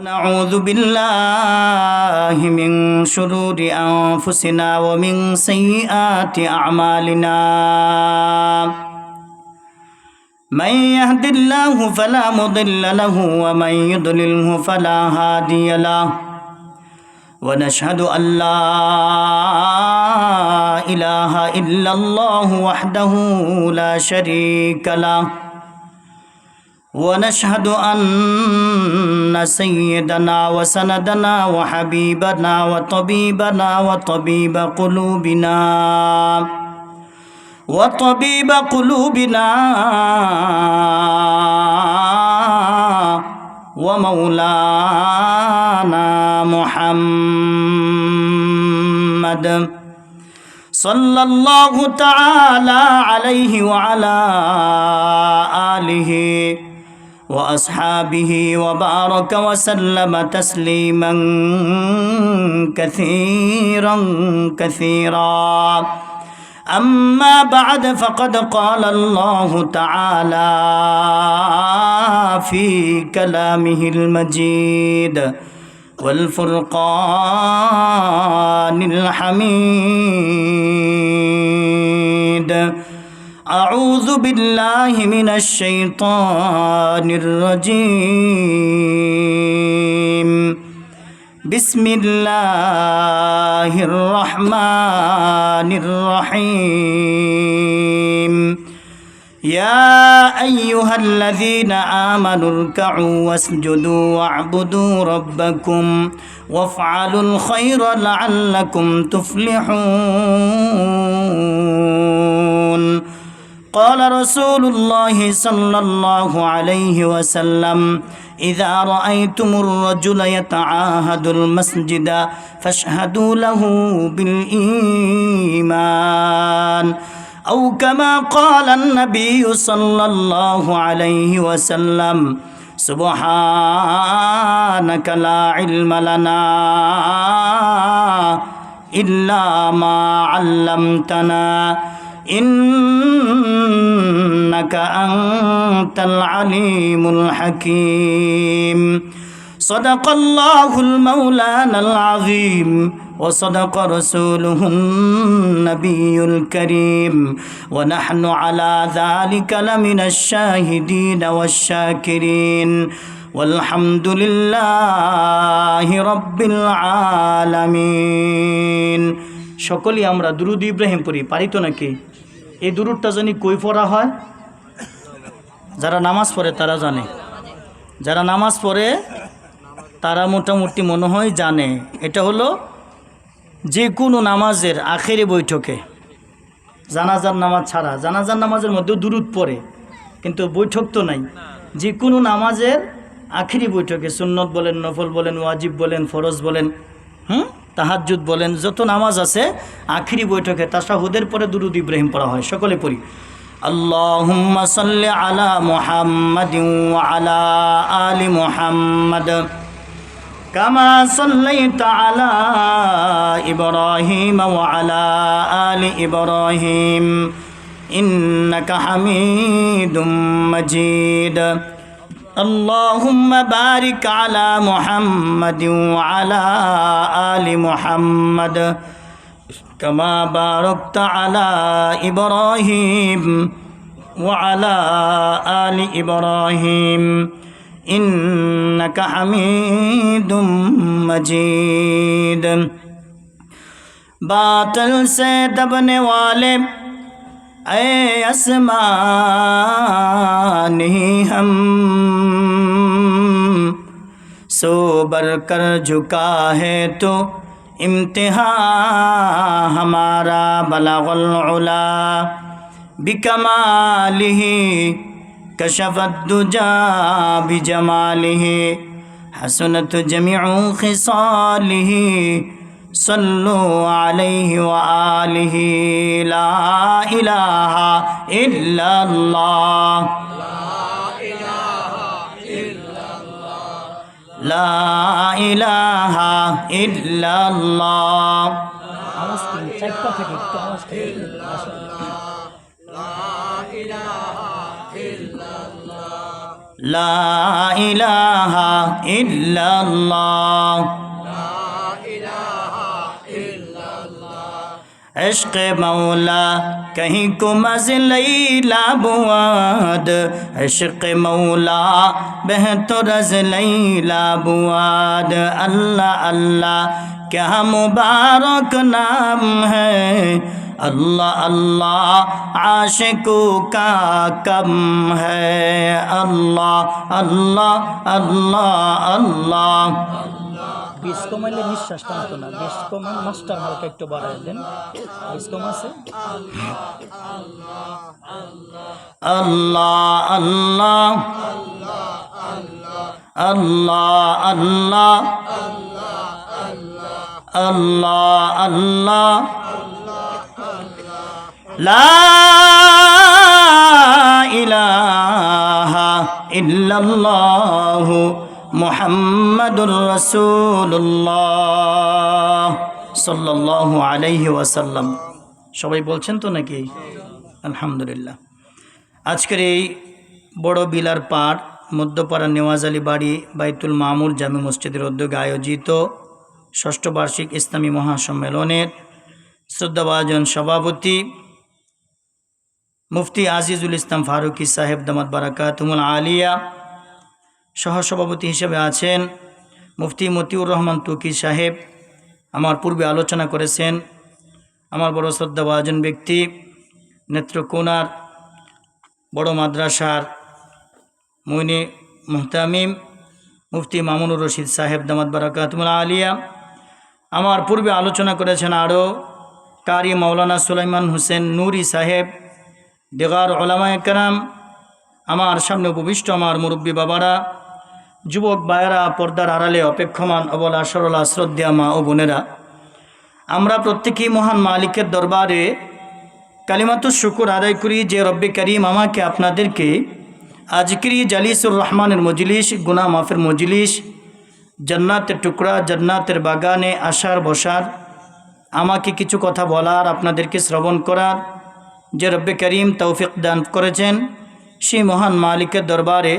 نعوذ بالله من شرور أنفسنا ومن سيئات أعمالنا من يهد الله فلا مضل له ومن يضلله فلا هادي له ونشهد أن لا إله إلا الله وحده لا شريك له ونشهد أن سيدنا وسندنا وحبيبنا وطبيبنا وطبيب قلوبنا ومولانا محمد صلى الله تعالى عليه وعلى آله وأصحابه وبارك وسلم تسليما كثيرا أما بعد فقد قال الله تعالى في كلامه المجيد والفرقان الحميد أعوذ بالله من الشيطان الرجيم بسم الله الرحمن الرحيم يا أيها الذين آمنوا اركعوا واسجدوا واعبدوا ربكم وافعلوا الخير لعلكم تفلحون قال رسول الله صلى الله عليه وسلم إذا رأيتم الرجل يتعاهد المسجد فاشهدوا له بالإيمان أو كما قال النبي صلى الله عليه وسلم سبحانك لا علم لنا إلا ما علمتنا إنك أنت العليم الحكيم صدق الله المولانا العظيم وصدق رسوله النبي الكريم ونحن على ذلك لمن الشاهدين والشاكرين والحمد لله رب العالمين সকলেই আমরা দুরূদ ইব্রাহিম পড়ি পারি তো নাকি এই দুরূদটা জানি কই পড়া হয় যারা নামাজ পড়ে তারা জানে যারা নামাজ পড়ে তারা মোটামুটি মনে হয় জানে এটা হলো যে কোনো নামাজের আখেরি বৈঠকে জানাজার নামাজ ছাড়া জানাজার নামাজের মধ্যেও দুরূদ পড়ে কিন্তু বৈঠক তো নাই যে কোনো নামাজের আখেরি বৈঠকে সুন্নত বলেন নফল বলেন ওয়াজিব বলেন ফরজ বলেন তাহাজ্জুদ বলেন যত নামাজ আছে আখেরি বৈঠকে তাশাহুদের পরে দুরূদ ইব্রাহিম পড়া হয় সকলে পড়ি আল্লাহুম্মা সাল্লি আলা মুহাম্মাদিন ওয়া আলা আলি মুহাম্মাদ কামা সাল্লাইতা আলা ইব্রাহিম ওয়া আলা আলি ইব্রাহিম ইন্নাকা হামিদুম মাজিদ اللهم بارك على محمد وعلى آل محمد كما باركت على إبراهيم وعلى آل إبراهيم إنك حميد مجيد باطل سے دبنے والے اے آسمان ہی ہم سو بر کر جھکا ہے تو امتحان ہمارا بلغ العلا بکمالہ کشف الدجا بجمالہ حسنت جمیع خصالہ صلوا علیہ وآلہ لا الہ الا اللہ لا الہ الا اللہ আওয়াজ করুন চারটা থেকে একটু আওয়াজ করুন لا লা ইলাহা ইল্লাল্লাহ इश्क़ मौला कहीं को मज़लैला बुआद इश्क़ मौला बेहतर रज़लैला बुआद अल्लाह अल्लाह क्या मुबारक नाम है अल्लाह अल्लाह आशिकों का कम है अल्लाह अल्लाह अल्लाह अल्लाह बीस कमाइले निश्वास टानतो ना बीस कमान मास्टर हालका एकटू बाड़ाय देन बीस कमाছে अल्लाह अल्लाह अल्लाह अल्लाह अल्लाह अल्लाह ला इलाहा इल्लल्लाह मुहम्मदुर रसूलुल्लाह सल्लल्लाहु अलैहि वसल्लम সবাই বলছেন তো নাকি আলহামদুলিল্লাহ আজকের এই বড় বিলার পাড় মধ্যপাড়া নেওয়াজ আলী বাড়ি বাইতুল মামুর জামে মসজিদের উদ্যোগে আয়োজিত ষষ্ঠ বার্ষিক ইসলামী মহাসম্মেলনের শ্রদ্ধাভাজন সভাপতি মুফতি আজিজুল ইসলাম ফারুকি সাহেব দামাত বারাকাতুহুল আলিয়া সহসভাপতি হিসেবে আছেন মুফতি মতিউর রহমান তুকি সাহেব আমার পূর্বে আলোচনা করেছেন আমার বড় শ্রদ্ধাভাজন ব্যক্তি নেত্রকোনার বড় মাদ্রাসার মুইনি মুহতামিম মুফতি মামুনুর রশিদ সাহেব দামাত বারাকাতুহুল আলিয়া আমার পূর্বে আলোচনা করেছেন আরও কারি মাওলানা সুলাইমান হোসেন নুরি সাহেব দিগার উলামায়ে কেরাম আমার সামনে উপবিষ্ট আমার মুরব্বী বাবারা যুবক ভাইয়েরা পর্দার আড়ালে অপেক্ষমান অবলা সরলা শ্রদ্ধা মা ও বোনেরা আমরা প্রত্যেকেই মহান মালিকের দরবারে কালিমাতুশ শুকর আদায় করি যে রব্বে করিম আমাকে আপনাদেরকে আজকের জালিসুর রহমানের মজলিস গুনাহ মাফের মজলিস জান্নাতের টুকরা জান্নাতের বাগানে আসার বসার আমাকে কিছু কথা বলার আপনাদেরকে শ্রবণ করার যে রব্বে করিম তৌফিক দান করেছেন সেই মহান মালিকের দরবারে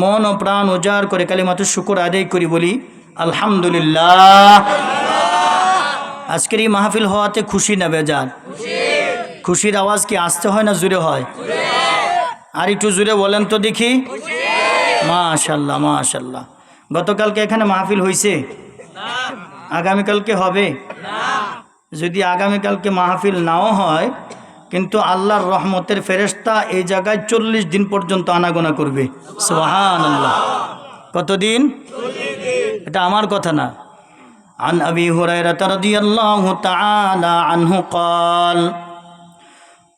মন ও প্রাণ উজাড় করে কালিমাতুশ শুকর আদায় করি বলি আলহামদুলিল্লাহ। আজকের এই মাহফিল হওয়াতে খুশি না বেজার? খুশির আওয়াজ কি আসতে হয় না জোরে হয়? আর একটু জোরে বলেন তো দেখি। মাশাল্লাহ মাশাল্লাহ। গতকালকে এখানে মাহফিল হয়েছে, আগামীকালকে হবে? যদি আগামীকালকে মাহফিল নাও হয় কিন্তু আল্লাহর রহমতের ফেরেশতা এই জায়গায় 40 দিন পর্যন্ত আনাগোনা করবে। সুবহানাল্লাহ। কতদিন? এটা আমার কথা না। عن أبي هريرة رضي الله تعالى عنه قال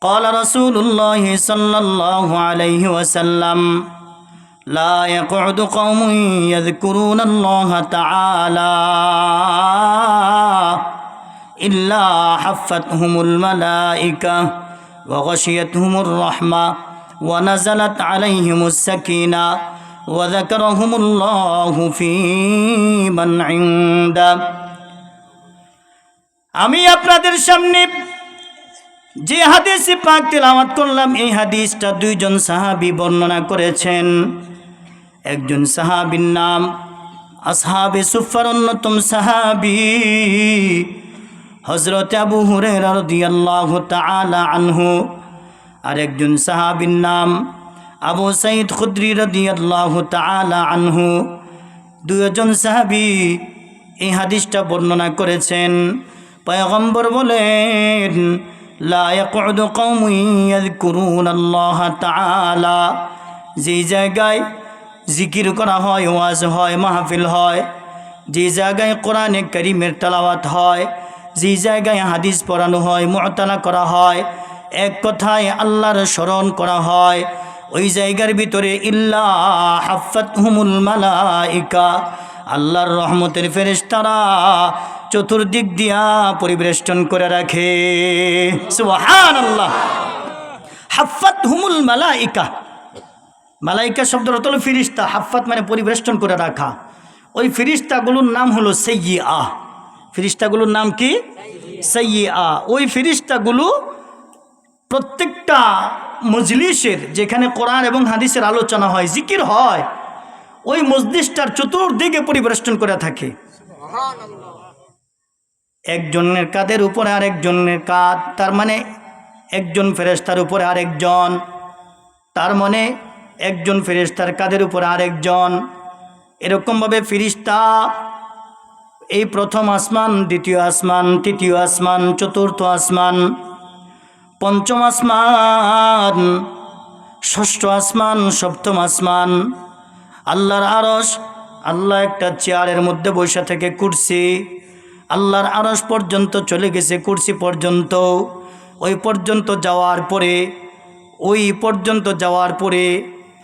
قال رسول الله صلى الله عليه وسلم لا يقعد قوم يذكرون الله تعالى إلا حفتهم الملائكة وغشيتهم الرحمة ونزلت عليهم السكينة وذكرهم الله في من عنده। আমি আপনাদের সামনে যে হাদিস পাক তেলাওয়াত করলাম এই হাদিসটা দুইজন সাহাবী বর্ণনা করেছেন। একজন সাহাবীর নাম আসহাবে সুফফার অন্যতম সাহাবী হযরত আবু হুরায়রা রাদিয়াল্লাহু তাআলা আনহু, আর একজন সাহাবীর নাম আবু সাঈদ খুদরি রাদিয়াল্লাহু তাআলা আনহু। দুইজন সাহাবী এই হাদিসটা বর্ণনা করেছেন। পয়গম্বর বলেন লা ইয়াকুদু কওমুন ইয়াযকুরুনাল্লাহ তাআলা, যে জায়গায় জিকির করা হয়, ওয়াজ হয়, মাহফিল হয়, যে জায়গায় কোরআনে কারীমের তেলাওয়াত হয়, যে জায়গায় হাদিস পড়ানো হয়, মুআতালা করা হয়, এক কথায় আল্লাহর স্মরণ করা হয়, ওই জায়গার ভিতরে ইল্লা হাফাতহুমুল মালাইকা, আল্লাহর রহমতের ফেরেশতারা চতুর্দিক দিয়া পরিবেষ্টন করে রাখে। সুবহানাল্লাহ। হাফাতহুমুল মালাইকা, মালাইকা শব্দের অর্থ হলো ফেরেশতা। হাফাত মানে পরিবেষ্টন করে রাখা। ওই ফেরেশতাগুলোর নাম হলো সাইয়্যিআ। ফেরেশতাগুলোর নাম কি? সাইয়্যিআ। ওই ফেরেশতাগুলো প্রত্যেকটা মজলিসের, যেখানে কোরআন এবং হাদিসের আলোচনা হয়, জিকির হয়, ওই মজলিসটার চতুর্দিকে পরিবেষ্টন করে থাকে। একজনের কাঁধের উপরে আরেকজনের কাঁধ, তার মানে একজন ফেরেশতার উপরে আরেকজন, তার মানে একজন ফেরেশতার কাঁধের উপরে আরেকজন। এরকমভাবে ফেরেশতা এই প্রথম আসমান, দ্বিতীয় আসমান, তৃতীয় আসমান, চতুর্থ আসমান, পঞ্চম আসমান, ষষ্ঠ আসমান, সপ্তম আসমান, আল্লাহর আরশ, আল্লাহ একটা চেয়ারের মধ্যে বসে থেকে কুরসি, আল্লাহর আরশ পর্যন্ত চলে গেছে, কুরসি পর্যন্ত। ওই পর্যন্ত যাওয়ার পরে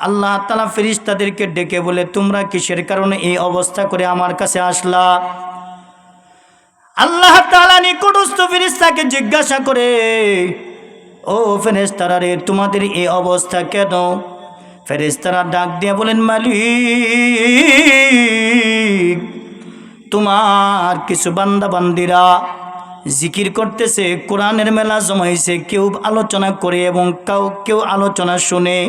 আল্লাহ তাআলা ফেরেশতাদেরকে ডেকে বলে, তোমরা কিসের কারণে এই অবস্থা করে আমার কাছে আসলা? আল্লাহ তাআলা নিকটস্থ ফেরেশতাকে জিজ্ঞাসা করে, ও ফেরেশতারা রে, তোমাদের এই অবস্থা কেন? ফেরেশতারা ডাক দিয়ে বলেন, মালিক, তোমার কিছু বান্দা বান্দিরা জিকির করতেছে, কোরআনের মেলা জমাইছে, কেউ আলোচনা করে এবং কেউ আলোচনা শুনে।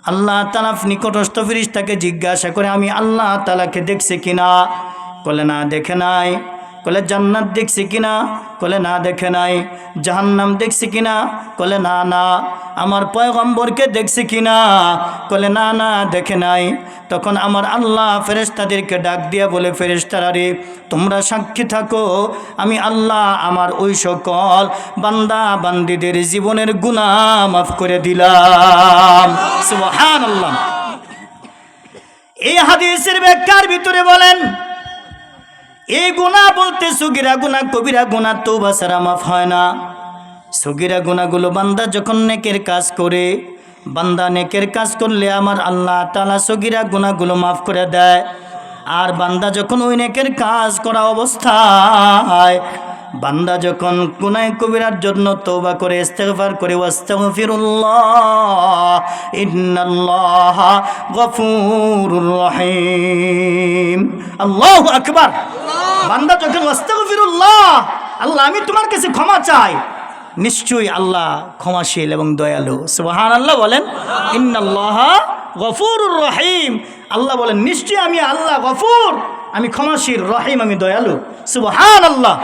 আল্লাহ তাআলা নিকটস্থ ফেরেশতাকে জিজ্ঞাসা করে, আমি আল্লাহ তাআলাকে দেখছি কিনা? বলে না, দেখে নাই। বলে জান্নাত দেখছি কিনা? বলে না, দেখে নাই। জাহান্নাম দেখছি কিনা? বলে না, না। আমার পয়গম্বরকে দেখছি কিনা? বলে না, না, দেখে নাই। তখন আমার আল্লাহ ফেরেশতাদেরকে ডাক দিয়া বলে, ফেরেশতারা রে, তোমরা সাক্ষী থাকো, আমি আল্লাহ আমার ওই সকল বান্দা বান্দিদের জীবনের গুনাহ মাফ করে দিলাম। সুবহানাল্লাহ। এই হাদিসের ব্যাখ্যার ভিতরে বলেন, এই গুনাহ বলতে সগীরা গুনাহ, কবিরা গুনাহ তওবা ছাড়া মাফ হয় না। সগীরা গুনাহগুলো বান্দা যখন নেকের কাজ করে, বান্দা নেকের কাজ করলে আমার আল্লাহ তাআলা সগীরা গুনাহগুলো মাফ করে দেয়। আর বান্দা যখন ওই নেকের কাজ করা অবস্থায়, বান্দা যখন গুনাহ কবিরার জন্য তওবা করে, ইস্তেগফার করে, ওয়াস্তাগফিরুল্লাহ ইন্নাল্লাহা গফুরুর রহিম, আল্লাহু আকবার। বান্দা যখন ওয়াস্তাগফিরুল্লাহ, আল্লাহ আমি তোমার কাছে ক্ষমা চাই, নিশ্চয়ই আল্লাহ ক্ষমাশীল এবং দয়ালু। সুবহানাল্লাহ বলেন, ইন্নাল্লাহা গফুরুর রহিম। আল্লাহ বলেন, নিশ্চয়ই আমি আল্লাহ গফুর, আমি ক্ষমাশীল, রহিম, আমি দয়ালু। সুবহানাল্লাহ।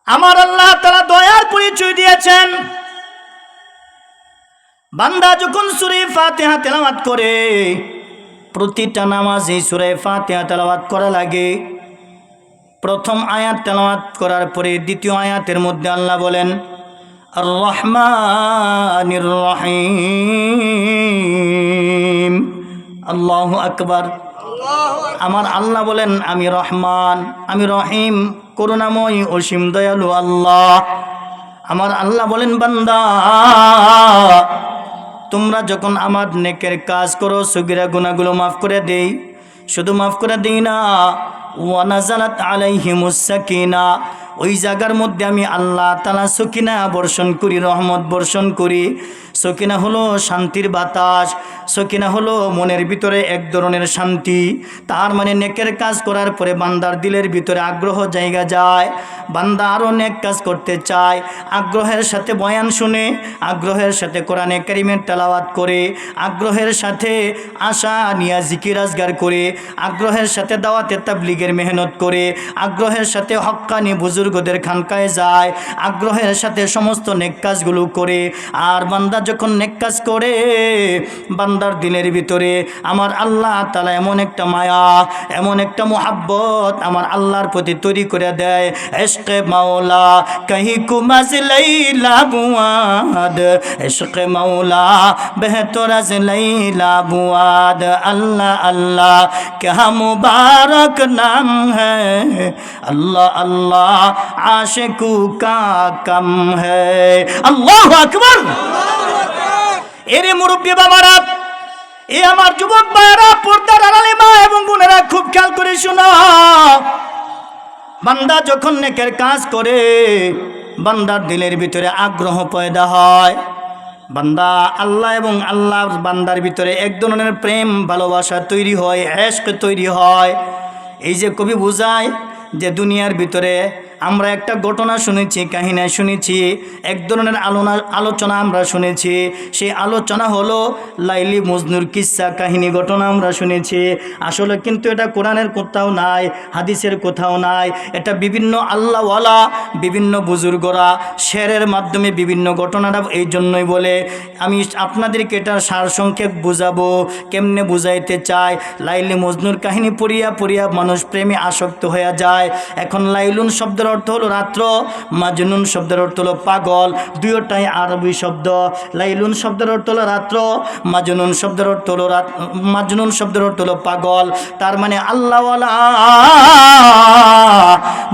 আমার আল্লাহ তাআলা দয়ার পরিচয় দিয়েছেন। বান্দা যখন সূরা ফাতিহা তেলাওয়াত করে, প্রতিটা নামাজে সূরা ফাতিহা তেলাওয়াত করা লাগে। প্রথম আয়াত তেলাওয়াত করার পরে দ্বিতীয় আয়াতের মধ্যে আল্লাহ বলেন, আর রহমানির রহিম, আল্লাহু আকবার। আমার আল্লাহ বলেন, আমি রহমান, আমি রহিম, করুণাময়, অসীম দয়ালু আল্লাহ। আমার আল্লাহ বলেন, বান্দা তোমরা যখন আমার নেকের কাজ করো, সগীরা গুনাহগুলো মাফ করে দেই। শুধু মাফ করে দেই না, ওয়া নাযালাত আলাইহিমুস সাকিনা, ওই জায়গার মধ্যে আমি আল্লাহ তাআলা সকিনা বর্ষণ করি, রহমত বর্ষণ করি। সকিনা হলো শান্তির বাতাস, সকিনা হলো মনের ভিতরে এক ধরনের শান্তি। তার মানে নেকের কাজ করার পরে বান্দার দিলের ভিতরে আগ্রহ জায়গা যায়, বান্দা আরও নেক কাজ করতে চায়। আগ্রহের সাথে বয়ান শুনে, আগ্রহের সাথে কোরআনে কারিমের তেলাওয়াত করে, আগ্রহের সাথে আশা নিয়া জিকির আজগার করে, আগ্রহের সাথে দাওয়াতে তাবলীগের মেহনত করে, আগ্রহের সাথে হক্কানি বুজুর্গদের খানকায় যায়, আগ্রহের সাথে সমস্ত নেক কাজগুলো করে। আর বান্দা যখন নেক কাজ করে, বান্দার দিলের ভিতরে আমার আল্লাহ তাআলা এমন একটা মায়া, এমন একটা মোহাব্বত আমার আল্লাহর প্রতি তৈরি করে দেয়। ইশকে মাওলা কহি কুমাজ লাইলা বুয়াদ, ইশকে মাওলা বেহতর আজ লাইলা বুয়াদ। আল্লাহ আল্লাহ क्या मुबारक नाम है, अल्लाह अल्लाह आशिकू का कम है। अल्लाहु আকবার। এরে মুরব্বী বাবারা, এ আমার যুবক ভাইয়েরা, পর্দার আড়ালে মা এবং বোনেরা, খুব খেয়াল করে শোনো। বান্দা যখন নেকের কাজ করে, বান্দার দিলের ভিতরে আগ্রহ পয়দা হয়। বান্দা আল্লাহ এবং আল্লাহর বান্দার ভিতরে এক ধরনের প্রেম ভালোবাসা তৈরি হয়, ইশক তৈরি হয়। এই যে কবি বুঝায় যে দুনিয়ার ভিতরে আমরা একটা ঘটনা শুনেছি, কাহিনী শুনেছি, এক ধরনের আলোচনা আমরা শুনেছি। সেই আলোচনা হলো লাইলি মজনুর কিস্সা, কাহিনী ঘটনা আমরা শুনেছি। আসলে কিন্তু এটা কোরআনের কোথাও নাই, হাদিসের কোথাও নাই। এটা বিভিন্ন আল্লাহওয়ালা, বিভিন্ন বুজুর্গরা শেরের মাধ্যমে বিভিন্ন ঘটনাটা এই জন্যই বলে। আমি আপনাদেরকে এটা সারসংক্ষেপ বুঝাবো, কেমনে বুঝাইতে চাই। লাইলি মজনুর কাহিনী পড়িয়া পড়িয়া মানুষ প্রেমে আসক্ত হয়ে যায়। এখন লাইলুন শব্দের অর্থ হলো রাত্র, মাজনুন শব্দের অর্থ হলো পাগল। দুইটাই আরবি শব্দ। লাইলুন শব্দের অর্থ হলো রাত্র, মাজনুন শব্দের অর্থ হলো মাজনুন শব্দের অর্থ হলো পাগল। তার মানে আল্লাহওয়ালা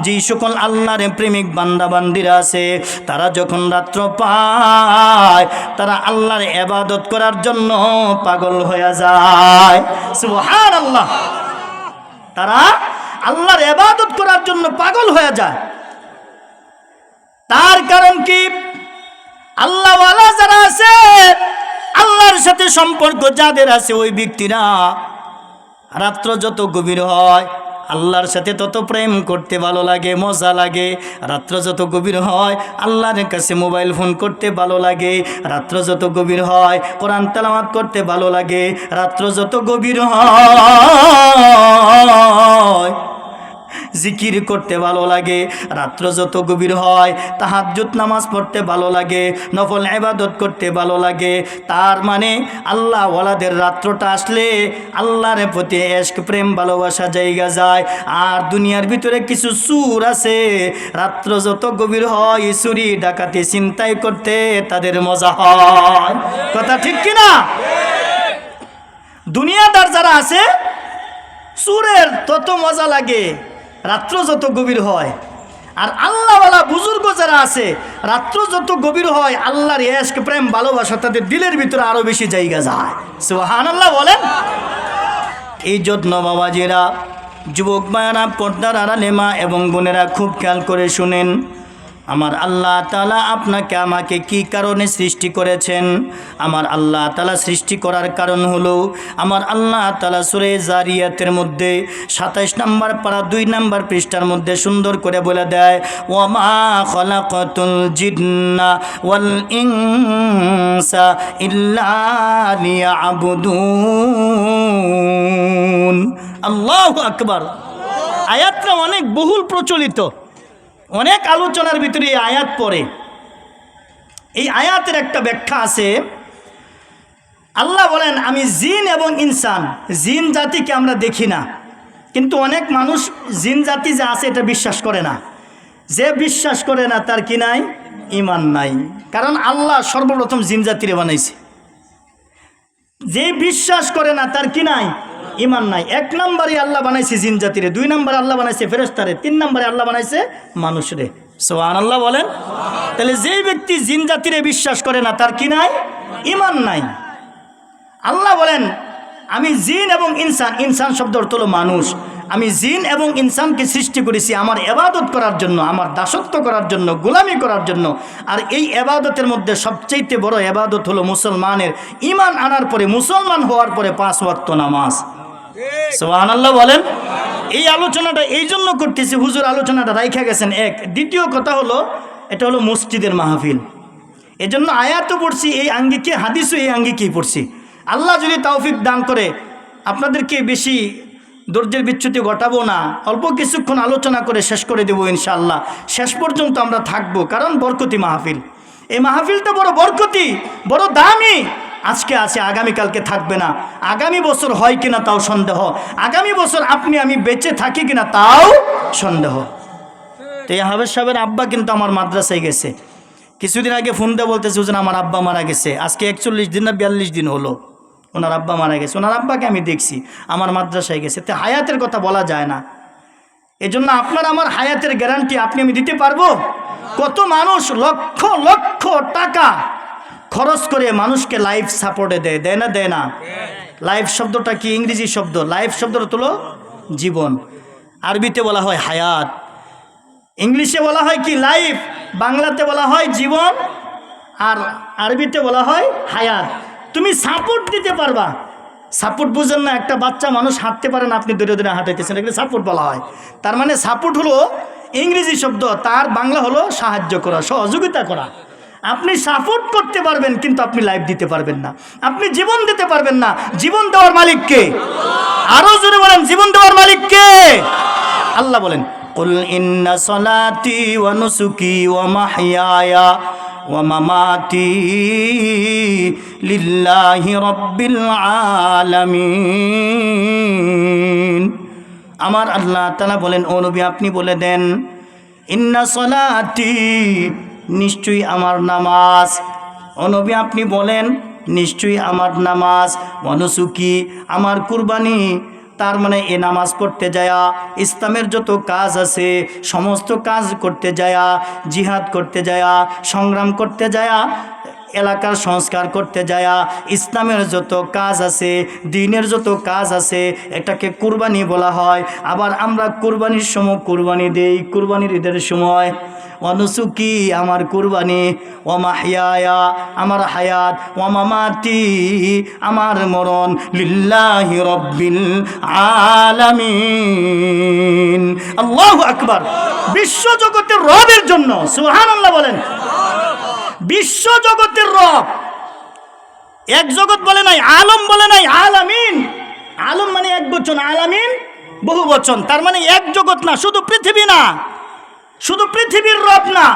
যে সকল আল্লাহর প্রেমিক বান্দা বান্দিরা আছে, তারা যখন রাত্র পায় তারা আল্লাহর ইবাদত করার জন্য পাগল হয়ে যায়। সুবহানাল্লাহ। তারা আল্লাহর ইবাদত করার জন্য পাগল হয়ে যায়। তার কারণ কি? আল্লাহওয়ালা যারা আছে, আল্লাহর সাথে সম্পর্ক যাদের আছে, ওই ব্যক্তিরা রাত্র যত গভীর হয় আল্লাহর সাথে তত প্রেম করতে ভালো লাগে, মজা লাগে। রাত্র যত গভীর হয় আল্লাহর কাছে মোবাইল ফোন করতে ভালো লাগে। রাত্র যত গভীর হয় কোরআন তেলাওয়াত করতে ভালো লাগে। রাত্র যত গভীর হয় জিকির করতে ভালো লাগে। রাত্র যত গভীর হয় তাহাজ্জুদ নামাজ পড়তে ভালো লাগে, নফল ইবাদত করতে ভালো লাগে। তার মানে আল্লাহ ওয়ালাদের রাত্রটা আসলে আল্লাহর প্রতি ইশক, প্রেম, ভালোবাসা জায়গা যায়। আর দুনিয়ার ভিতরে কিছু সুর আছে, রাত্র যত গভীর হয় চুরি ডাকাতি ছিনতাই করতে তাদের মজা হয়। কথা ঠিক কিনা? দুনিয়াদার যারা আছে, সুরের তত মজা লাগে রাত্র যত গভীর হয়। আর আল্লাহওয়ালা বুজুর্গ যারা আছে, রাত্র যত গভীর হয় আল্লাহর ইশক, প্রেম, ভালোবাসা তাদের দিলের ভিতরে আরো বেশি জায়গা যায়। সুবহানাল্লাহ বলেন। এই জন্য বাবাজিরা, যুবক মায়েরা, পর্দার আড়ালে মা এবং বোনেরা খুব খেয়াল করে শুনেন। আমার আল্লাহ তাআলা আপনাকে আমাকে কি কারণে সৃষ্টি করেছেন? আমার আল্লাহ তাআলা সৃষ্টি করার কারণ হলো, আমার আল্লাহ তাআলা সূরা জারিয়াতের মধ্যে ২৭ নম্বর পারা ২ নম্বর পৃষ্ঠার মধ্যে সুন্দর করে বলে দেয়, ওয়ামা খলাকাতুল জিন্না ওয়াল ইনসা ইল্লা লিয়াবুদুন। আল্লাহু আকবার। আয়াতটা অনেক বহুল প্রচলিত, অনেক আলোচনার ভিতরে এই আয়াত পড়ে। এই আয়াতের একটা ব্যাখ্যা আছে। আল্লাহ বলেন, আমি জিন এবং ইনসান, জিন জাতিকে আমরা দেখি না, কিন্তু অনেক মানুষ জিন জাতি যে আছে এটা বিশ্বাস করে না। যে বিশ্বাস করে না তার কি নাই? ঈমান নাই। কারণ আল্লাহ সর্বপ্রথম জিন জাতিরে বানাইছে। যে বিশ্বাস করে না তার কি নাই? ঈমান নাই। ১ নম্বরে আল্লাহ বানাইছে জিন জাতিরে, ২ নম্বরে আল্লাহ বানাইছে ফেরেশতারে, 3 নম্বরে আল্লাহ বানাইছে মানুষরে। সুবহানাল্লাহ বলেন। তাহলে যেই ব্যক্তি জিন জাতিরে বিশ্বাস করে না তার কি নাই? ঈমান নাই। আল্লাহ বলেন, আমি জিন এবং ইনসান, ইনসান শব্দ অর্থ হলো মানুষ, আমি জিন এবং ইনসানকে সৃষ্টি করেছি আমার ইবাদত করার জন্য, আমার দাসত্ব করার জন্য, গোলামি করার জন্য। আর এই ইবাদতের মধ্যে সবচেয়ে বড় ইবাদত হলো মুসলমানের ঈমান আনার পরে, মুসলমান হওয়ার পরে 5 ওয়াক্ত নামাজ। সুবহানাল্লাহ বলেন। এই আলোচনাটা এই জন্য করতেছি, হুজুর আলোচনাটা রাইখা গেছেন এক। দ্বিতীয় কথা হলো, এটা হলো মসজিদের মাহফিল। এজন্য আয়াতও পড়ছি এই আঙ্গিকে, হাদিসও এই আঙ্গিকেই পড়ছি। আল্লাহ যদি তৌফিক দান করে আপনাদেরকে বেশি ধৈর্যের বিচ্যুতি ঘটাবো না, অল্প কিছুক্ষণ আলোচনা করে শেষ করে দেবো ইনশাআল্লাহ। শেষ পর্যন্ত আমরা থাকবো, কারণ বরকতি মাহফিল। এই মাহফিলটা বড় বরকতি, বড় দামি। আজকে আছে, আগামীকালকে থাকবে না। আগামী বছর হয় কিনা তাও সন্দেহ। আগামী বছর আপনি আমি বেঁচে থাকি কিনা তাও সন্দেহ। তো এই হাবেজ সাহেবের আব্বা কিন্তু আমার মাদ্রাসায় গেছে। কিছুদিন আগে ফোন দিয়ে বলতেছে, হুজুর আমার আব্বা মারা গেছে। আজকে 41 দিন না 42 দিন হলো ওনার আব্বা মারা গেছে। ওনার আব্বাকে আমি দেখছি, আমার মাদ্রাসায় গেছে। তো হায়াতের কথা বলা যায় না। এজন্য আপনার আমার হায়াতের গ্যারান্টি আপনি আমি দিতে পারবো? কত মানুষ লক্ষ লক্ষ টাকা খরচ করে মানুষকে লাইফ সাপোর্টে দেয়, দেয় না? দেয় না? লাইফ শব্দটা কি? ইংরেজি শব্দ। লাইফ শব্দটা হলো জীবন, আরবিতে বলা হয় হায়াত, ইংলিশে বলা হয় কি? লাইফ। বাংলাতে বলা হয় জীবন, আর আরবিতে বলা হয় হায়াত। তুমি সাপোর্ট দিতে পারবা। সাপোর্ট বুঝেন না? একটা বাচ্চা মানুষ হাঁটতে পারে না, আপনি ধরে ধরে হাঁটাইতেছেন, এগুলো সাপোর্ট বলা হয়। তার মানে সাপোর্ট হলো ইংরেজি শব্দ, তার বাংলা হলো সাহায্য করা, সহযোগিতা করা। আপনি সাপোর্ট করতে পারবেন কিন্তু আপনি লাইফ দিতে পারবেন না, আপনি জীবন দিতে পারবেন না। জীবন দেওয়ার মালিক কে? আরো জোরে বলেন, জীবন দেওয়ার মালিক কে? আল্লাহ বলেন, কুল ইন্না সলাতি ওয়া নুসুকি ওয়া মাহইয়ায়া ওয়া মামাতি লিল্লাহি রাব্বিল আলামিন। আমার আল্লাহ তাআলা বলেন, ও নবী আপনি বলে দেন, ইন্না সলাতি, নিশ্চয়ই আমার নামাজ। ও নবী আপনি বলেন, নিশ্চয়ই আমার নামাজ, ওয়া নুসুকি, আমার কুরবানি। তার মানে এ নামাজ পড়তে যায়া ইসলামের যত কাজ আছে সমস্ত কাজ করতে যায়া, জিহাদ করতে যায়া, সংগ্রাম করতে যায়া, এলাকার সংস্কার করতে যায়া, ইসলামের যত কাজ আছে, দ্বীনের যত কাজ আছে, এটাকে কুরবানি বলা হয়। আবার আমরা কুরবানির সময় কুরবানি দেই, কুরবানির ঈদের সময়। অনুসুকি, আমার কুরবানি, ও মাহইয়ায়া, আমার হায়াত, ও মামাতি, আমার মরণ, লিল্লাহি রাব্বিল আলামিন। আল্লাহু আকবার। বিশ্ব জগতের রবের জন্য, সুবহানাল্লাহ বলেন। বিশ্ব জগতের রব, এক জগৎ বলে নাই, আলম বলে নাই, আলামিন। আলম মানে এক বচন, আলামিন বহু বচন। তার মানে এক জগৎ না, শুধু পৃথিবী না, শুধু পৃথিবীর রব না।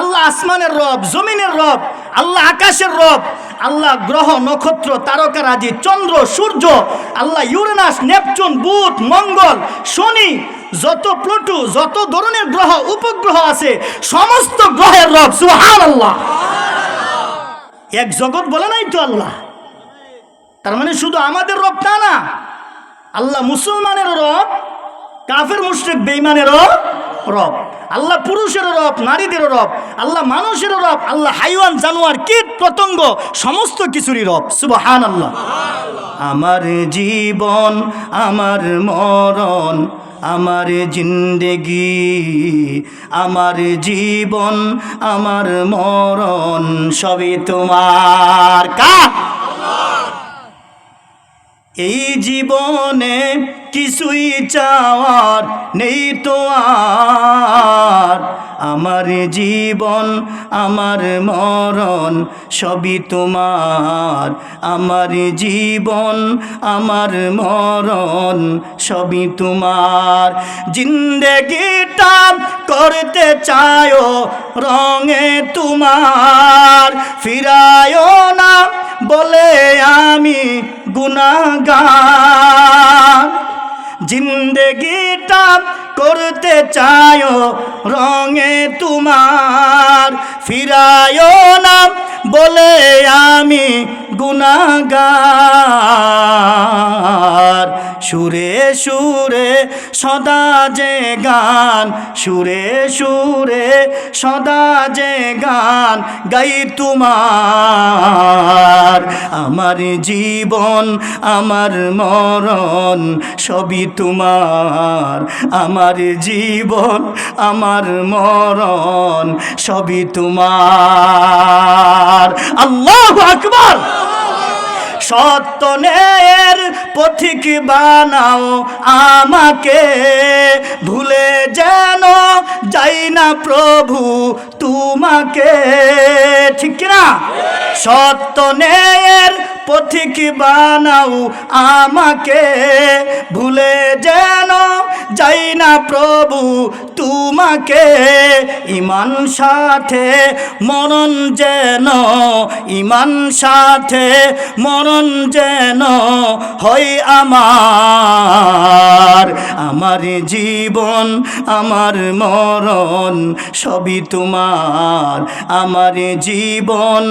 আল্লাহ আসমানের রব, জমিনের রব, আল্লাহ আকাশের রব, আল্লাহ গ্রহ নক্ষত্র তারকারাজি, চন্দ্র সূর্য, আল্লাহ ইউরেনাস, নেপচুন, বুধ, মঙ্গল, শনি, যত প্লুটো, যত ধরনের গ্রহ উপগ্রহ আছে সমস্ত গ্রহের রব। সুবহানাল্লাহ। এক জগৎ বলে নাই তো আল্লাহ। তার মানে শুধু আমাদের রব তা না, আল্লাহ মুসলমানের রব, কাফের মুশরিক বেঈমানেরও রব। আল্লাহ পুরুষেরও রব, নারীদেরও রব। আল্লাহ মানুষেরও রব। আল্লাহ হাইওয়ান, জানোয়ার, কীট পতঙ্গ সমস্ত কিছুরই রব। সুবহানাল্লাহ। আমার জীবন, আমার মরণ, আমার জিন্দেগি, আমার জীবন, আমার মরণ সবই তোমার। কার? এই জীবনে কিছুই চাওয়ার নেই তো আর, আমার জীবন, আমার মরণ সবই তোমার। আমার জীবন, আমার মরণ সবই তোমার। জিন্দেগিটা করতে চায়ো রঙে তোমার, ফিরায়ো না বলে আমি গুনাহগার। জিন্দেগিটা করতে চায়ো রঙে তোমার, ফিরায়ো না বলে আমি গুনাহগার। সুরে সুরে সদা যে গান, সুরে সুরে সদা যে গান গাই তোমার। আমার জীবন, আমার মরণ সবই তোমার। আমার জীবন, আমার মরণ সবই তোমার। আল্লাহু আকবার। সত্য ন্যায়ের পথিক বানাও আমাকে, ভুলে যেন যাই না প্রভু তোমাকে। ঠিক না? সত্য ন্যায়ের পথিক বানাও আমাকে, ভুলে যেন যাই না প্রভু তোমাকে। ইমান সাথে মরণ যেন, ইমান সাথে মরণ যেন হয় আমার। আমার জীবন, আমার মরণ সবই তোমার। আমার জীবন,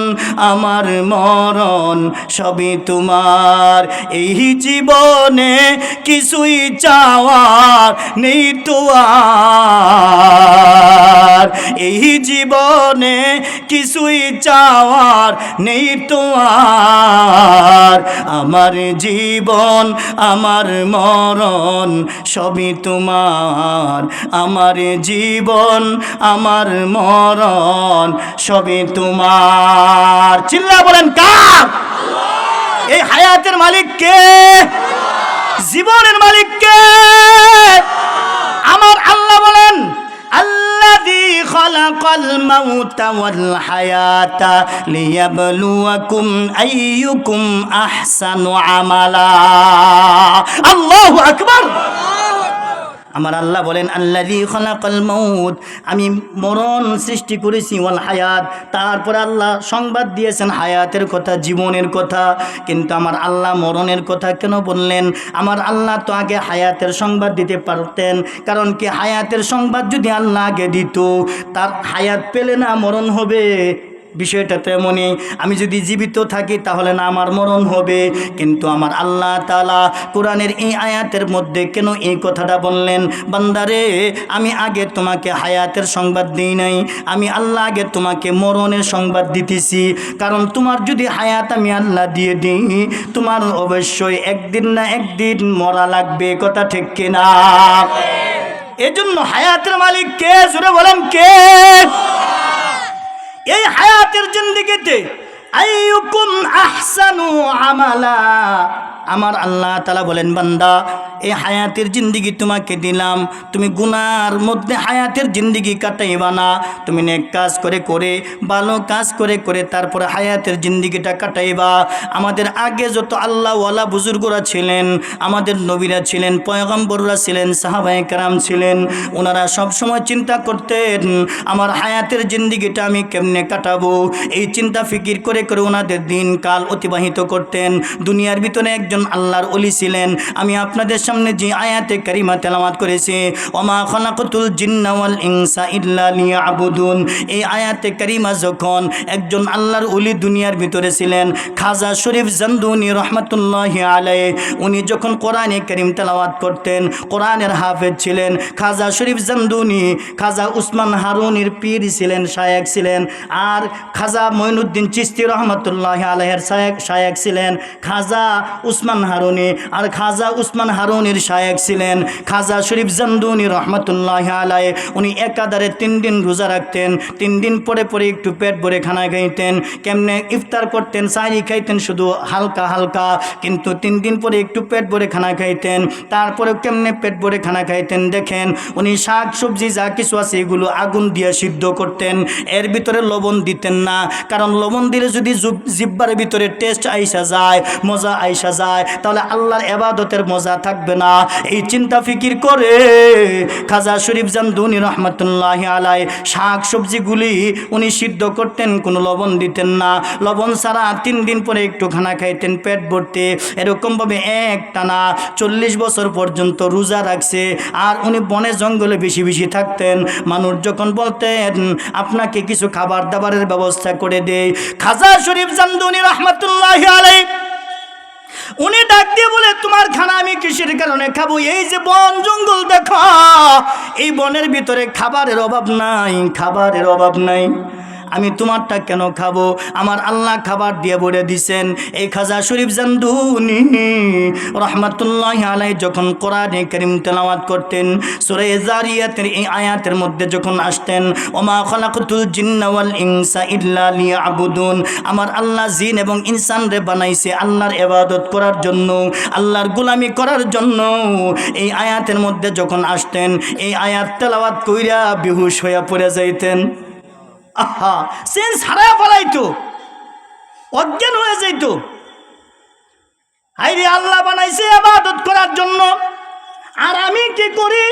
আমার মরণ সবই তোমার। এই জীবনে কিছুই চাওয়ার নেই তো আর, এই জীবনে কিছুই চাওয়ার নেই তো আর। আমার জীবন, আমার মরণ সবই তোমার। আমার জীবন, আমার মরণ সবই তোমার। চিল্লা বলেন কার? এই হায়াতের মালিক কে? জীবনের মালিক কে? আমার আল্লাহ বলেন, মাউতা ওয়াল হায়াতা লিয়াবলুয়াকুম আইয়ুকুম আহসানু আমালা। আল্লাহু আকবার। আমার আল্লাহ বলেন আল্লাযী খালাকাল মাউত, আমি মরণ সৃষ্টি করেছি, ওয়াল হায়াত, তারপর আল্লাহ সংবাদ দিয়েছেন হায়াতের কথা, জীবনের কথা। কিন্তু আমার আল্লাহ মরণের কথা কেন বললেন? আমার আল্লাহ তো আগে হায়াতের সংবাদ দিতে পারতেন। কারণ কি, হায়াতের সংবাদ যদি আল্লাহ আগে দিত, তার হায়াত পেলে না মরণ হবে। বিষয়টা তেমনই, আমি যদি জীবিত থাকি তাহলে না আমার মরণ হবে। কিন্তু আমার আল্লাহ তাআলা কোরআনের এই আয়াতের মধ্যে কেন এই কথাটা বললেন? বান্দারে, আমি আগে তোমাকে হায়াতের সংবাদ দিই নাই, আমি আল্লাহ আগে তোমাকে মরণের সংবাদ দিতেছি। কারণ তোমার যদি হায়াত আমি আল্লাহ দিয়ে দিই, তোমার অবশ্যই একদিন না একদিন মরা লাগবে। কথা ঠিক কিনা? এজন্য হায়াতের মালিক কে? জোরে বলেন কে? এই হায়াতের জিন্দেগিতে আইয়ুকুম আহসানু আমালা, আমার আল্লাহ তাআলা বলেন বান্দা, এই হায়াতের জিন্দেগি তোমাকে দিলাম, তুমি গুনার মধ্যে হায়াতের জিন্দেগি কাটাইবা না। তুমি নেক কাজ করে করে, ভালো কাজ করে করে তারপরে হায়াতের জিন্দেগিটা কাটাইবা। আমাদের আগে যত আল্লাহওয়ালা বুজুর্গরা ছিলেন, আমাদের নবীরা ছিলেন, পয়গম্বররা ছিলেন, সাহাবায়ে কেরাম ছিলেন, ওনারা সব সময় চিন্তা করতেন আমার হায়াতের জিন্দেগিটা আমি কেমনে কাটাবো। এই চিন্তা ফিকির করে করে ওনাদের দিন কাল অতিবাহিত করতেন। দুনিয়ার ভিতরে একজন আল্লাহর ওলি ছিলেন। আমি আপনাদের সামনে যে আয়াতে কারিমা তেলাওয়াত করেছি, ওমা খালাকাতুল জিন্না ওয়াল ইনসা ইল্লা লিয়াবুদুন, এই আয়াতে কারিমা যখন একজন আল্লাহর ওলি দুনিয়ার ভিতরে ছিলেন, খাজা শরীফ জান্দুনি রহমাতুল্লাহি আলাইহি, উনি যখন কোরআনে কারিম তেলাওয়াত করতেন, কোরআনের হাফেজ ছিলেন খাজা শরীফ জান্দুনি। খাজা উসমান হারুনির পীর ছিলেন, শায়েখ ছিলেন। আর খাজা মঈনুদ্দিন চিশতি রহমাতুল্লাহি আলাইহির শায়েখ ছিলেন খাজা উসমান হারুনি। আর খাজা উসমান হারুনির শায়েখ ছিলেন খাজা শরীফ জান্দুনি রহমাতুল্লাহি আলাইহি। উনি একাধারে 3 দিন রোজা রাখতেন, 3 দিন পরে পরে একটু পেট ভরে খানা খাইতেন। কেমনে ইফতার করতেন, সাহরি খাইতেন শুধু হালকা হালকা, কিন্তু 3 দিন পরে একটু পেট ভরে খানা খাইতেন। তারপরে কেমনে পেট ভরে খানা খাইতেন দেখেন, উনি শাক সবজি যা কিছু আছে এগুলো আগুন দিয়ে সিদ্ধ করতেন, এর ভিতরে লবণ দিতেন না। কারণ লবণ দিলে যদি জিহ্বার ভিতরে টেস্ট আইসা যায়, মজা আইসা যায়, তাহলে আল্লাহর ইবাদতের মজা থাকবে না। এই চিন্তা ফিকির করে খাজা শরীফ জান্দুনি রহমাতুল্লাহি আলাইহি শাক সবজিগুলি উনি সিদ্ধ করতেন, কোনো লবণ দিতেন না। লবণ ছাড়া 3 দিন পরে একটু খানা খাইতেন পেট ভরতে। এরকমভাবে একটানা 40 বছর পর্যন্ত রোজা রাখছে। আর উনি বনে জঙ্গলে বেশি বেশি থাকতেন। মানুষ যখন বলতেন আপনাকে কিছু খাবার দাবারের ব্যবস্থা করে দেই, খাজা শরীফ জান্দুনি রহমাতুল্লাহি আলাইহি উনি ডাক দিয়ে বলে, তোমার খানা আমি কিসের কারণে খাবো? এই যে বন জঙ্গল দেখো, এই বনের ভিতরে খাবারের অভাব নাই, খাবারের অভাব নাই, আমি তোমারটা কেন খাবো? আমার আল্লাহ খাবার দিয়ে ভরে দিছেন। এই খাজা শরীফ জান্দুনি রহমাতুল্লাহি আলাইহি যখন কোরআনে কারীম তেলাওয়াত করতেন, সূরা যারিয়াতের এই আয়াতের মধ্যে যখন আসতেন, ওমা খালাকাতুল জিন্না ওয়াল ইনসা ইল্লা লিয়াবুদুন, আমার আল্লাহ জিন এবং ইনসানরে বানাইছে আল্লাহর ইবাদত করার জন্য, আল্লাহর গোলামি করার জন্য। এই আয়াতের মধ্যে যখন আসতেন, এই আয়াত তেলাওয়াত কইরা বেহুশ হইয়া পড়ে যাইতেন। আহা, সেন্স হারায় ফেলাইতো, অজ্ঞান হয়ে যাইতো। হাইরে, আল্লাহ বানাইছে ইবাদত করার জন্য, আর আমি কি করি?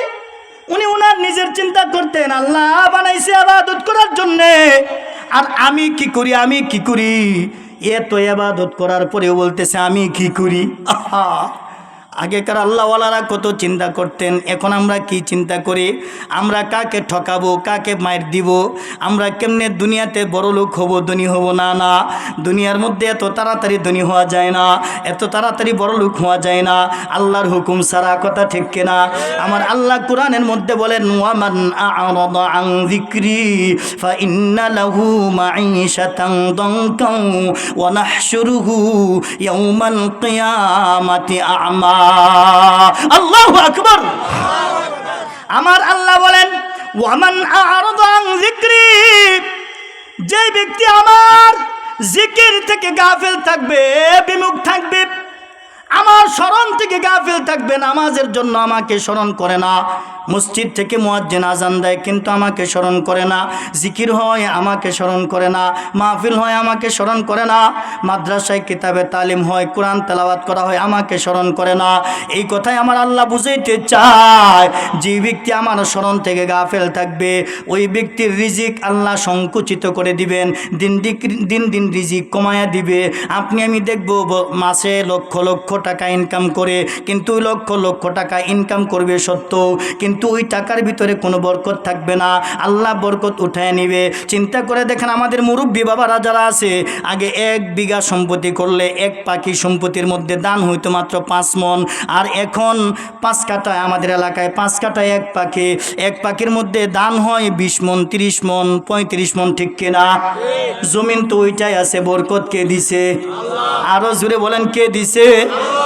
উনি ওনার নিজের চিন্তা করতেন, আল্লাহ বানাইছে ইবাদত করার জন্যে, আর আমি কি করি, আমি কি করি? এত ইবাদত করার পরেও বলতেছে আমি কি করি। আহা, আগেকার আল্লাহওয়ালারা কত চিন্তা করতেন, এখন আমরা কি চিন্তা করি? আমরা কাকে ঠকাবো, কাকে মার দিব, আমরা কেমনে দুনিয়াতে বড় লোক হব, ধনী হব। না না, দুনিয়ার মধ্যে এত তাড়াতাড়ি ধনী হওয়া যায় না, এত তাড়াতাড়ি বড় লোক হওয়া যায় না আল্লাহর হুকুম ছাড়া। কথা ঠিক কিনা? আমার আল্লাহ কোরআনের মধ্যে বলেন, ওয়ামান আ'রাদা আন যিকরি ফাইন্না লাহু মাঈশাতান দানকা ওয়া নাহশুরুহু ইয়াওমাল কিয়ামাতি আ'মা। আল্লাহু আকবার। আমার আল্লাহ বলেন, ওয়ামান আ'রাদা আন যিকরি, যে ব্যক্তি আমার জিকির থেকে গাফিল থাকবে, বিমুখ থাকবে, আমার স্মরণ থেকে গাফিল থাকবে, নামাজের জন্য আমাকে স্মরণ করে না, মসজিদ থেকে মুয়াজ্জিন আজান দেয় কিন্তু আমাকে স্মরণ করে না, জিকির হয় আমাকে স্মরণ করে না, মাহফিল হয় আমাকে স্মরণ করে না, মাদ্রাসায় কিতাবে তালিম হয়, কোরআন তেলাওয়াত করা হয়, আমাকে স্মরণ করে না। এই কথাই আমার আল্লাহ বুঝাইতে চায়, যে ব্যক্তি আমার স্মরণ থেকে গাফিল থাকবে ওই ব্যক্তির রিজিক আল্লাহ সংকুচিত করে দিবেন, দিন দিন রিজিক কমায়া দিবে। আপনি আমি দেখব মাসে লক্ষ লক্ষ টাকা ইনকাম করে, কিন্তু লক্ষ লক্ষ টাকা ইনকাম করবে সত্য, কিন্তু ওই টাকার ভিতরে কোনো বরকত থাকবে না, আল্লাহ বরকত উঠায় নিবে। চিন্তা করে দেখেন আমাদের মুরব্বী বাবারা যারা আছে, আগে 1 বিঘা সম্পত্তি করলে 1 পাখি সম্পত্তির মধ্যে দান হইতো মাত্র 5 মণ, আর এখন 5 কাঠা, আমাদের এলাকায় 5 কাঠা 1 পাখি, 1 পাখির মধ্যে দান হয় 20 মণ, 30 মণ, 35 মণ, ঠিক কিনা? জমিন তো ওইটাই আছে, বরকত কে দিছে? আরো জোরে বলেন কে দিছে?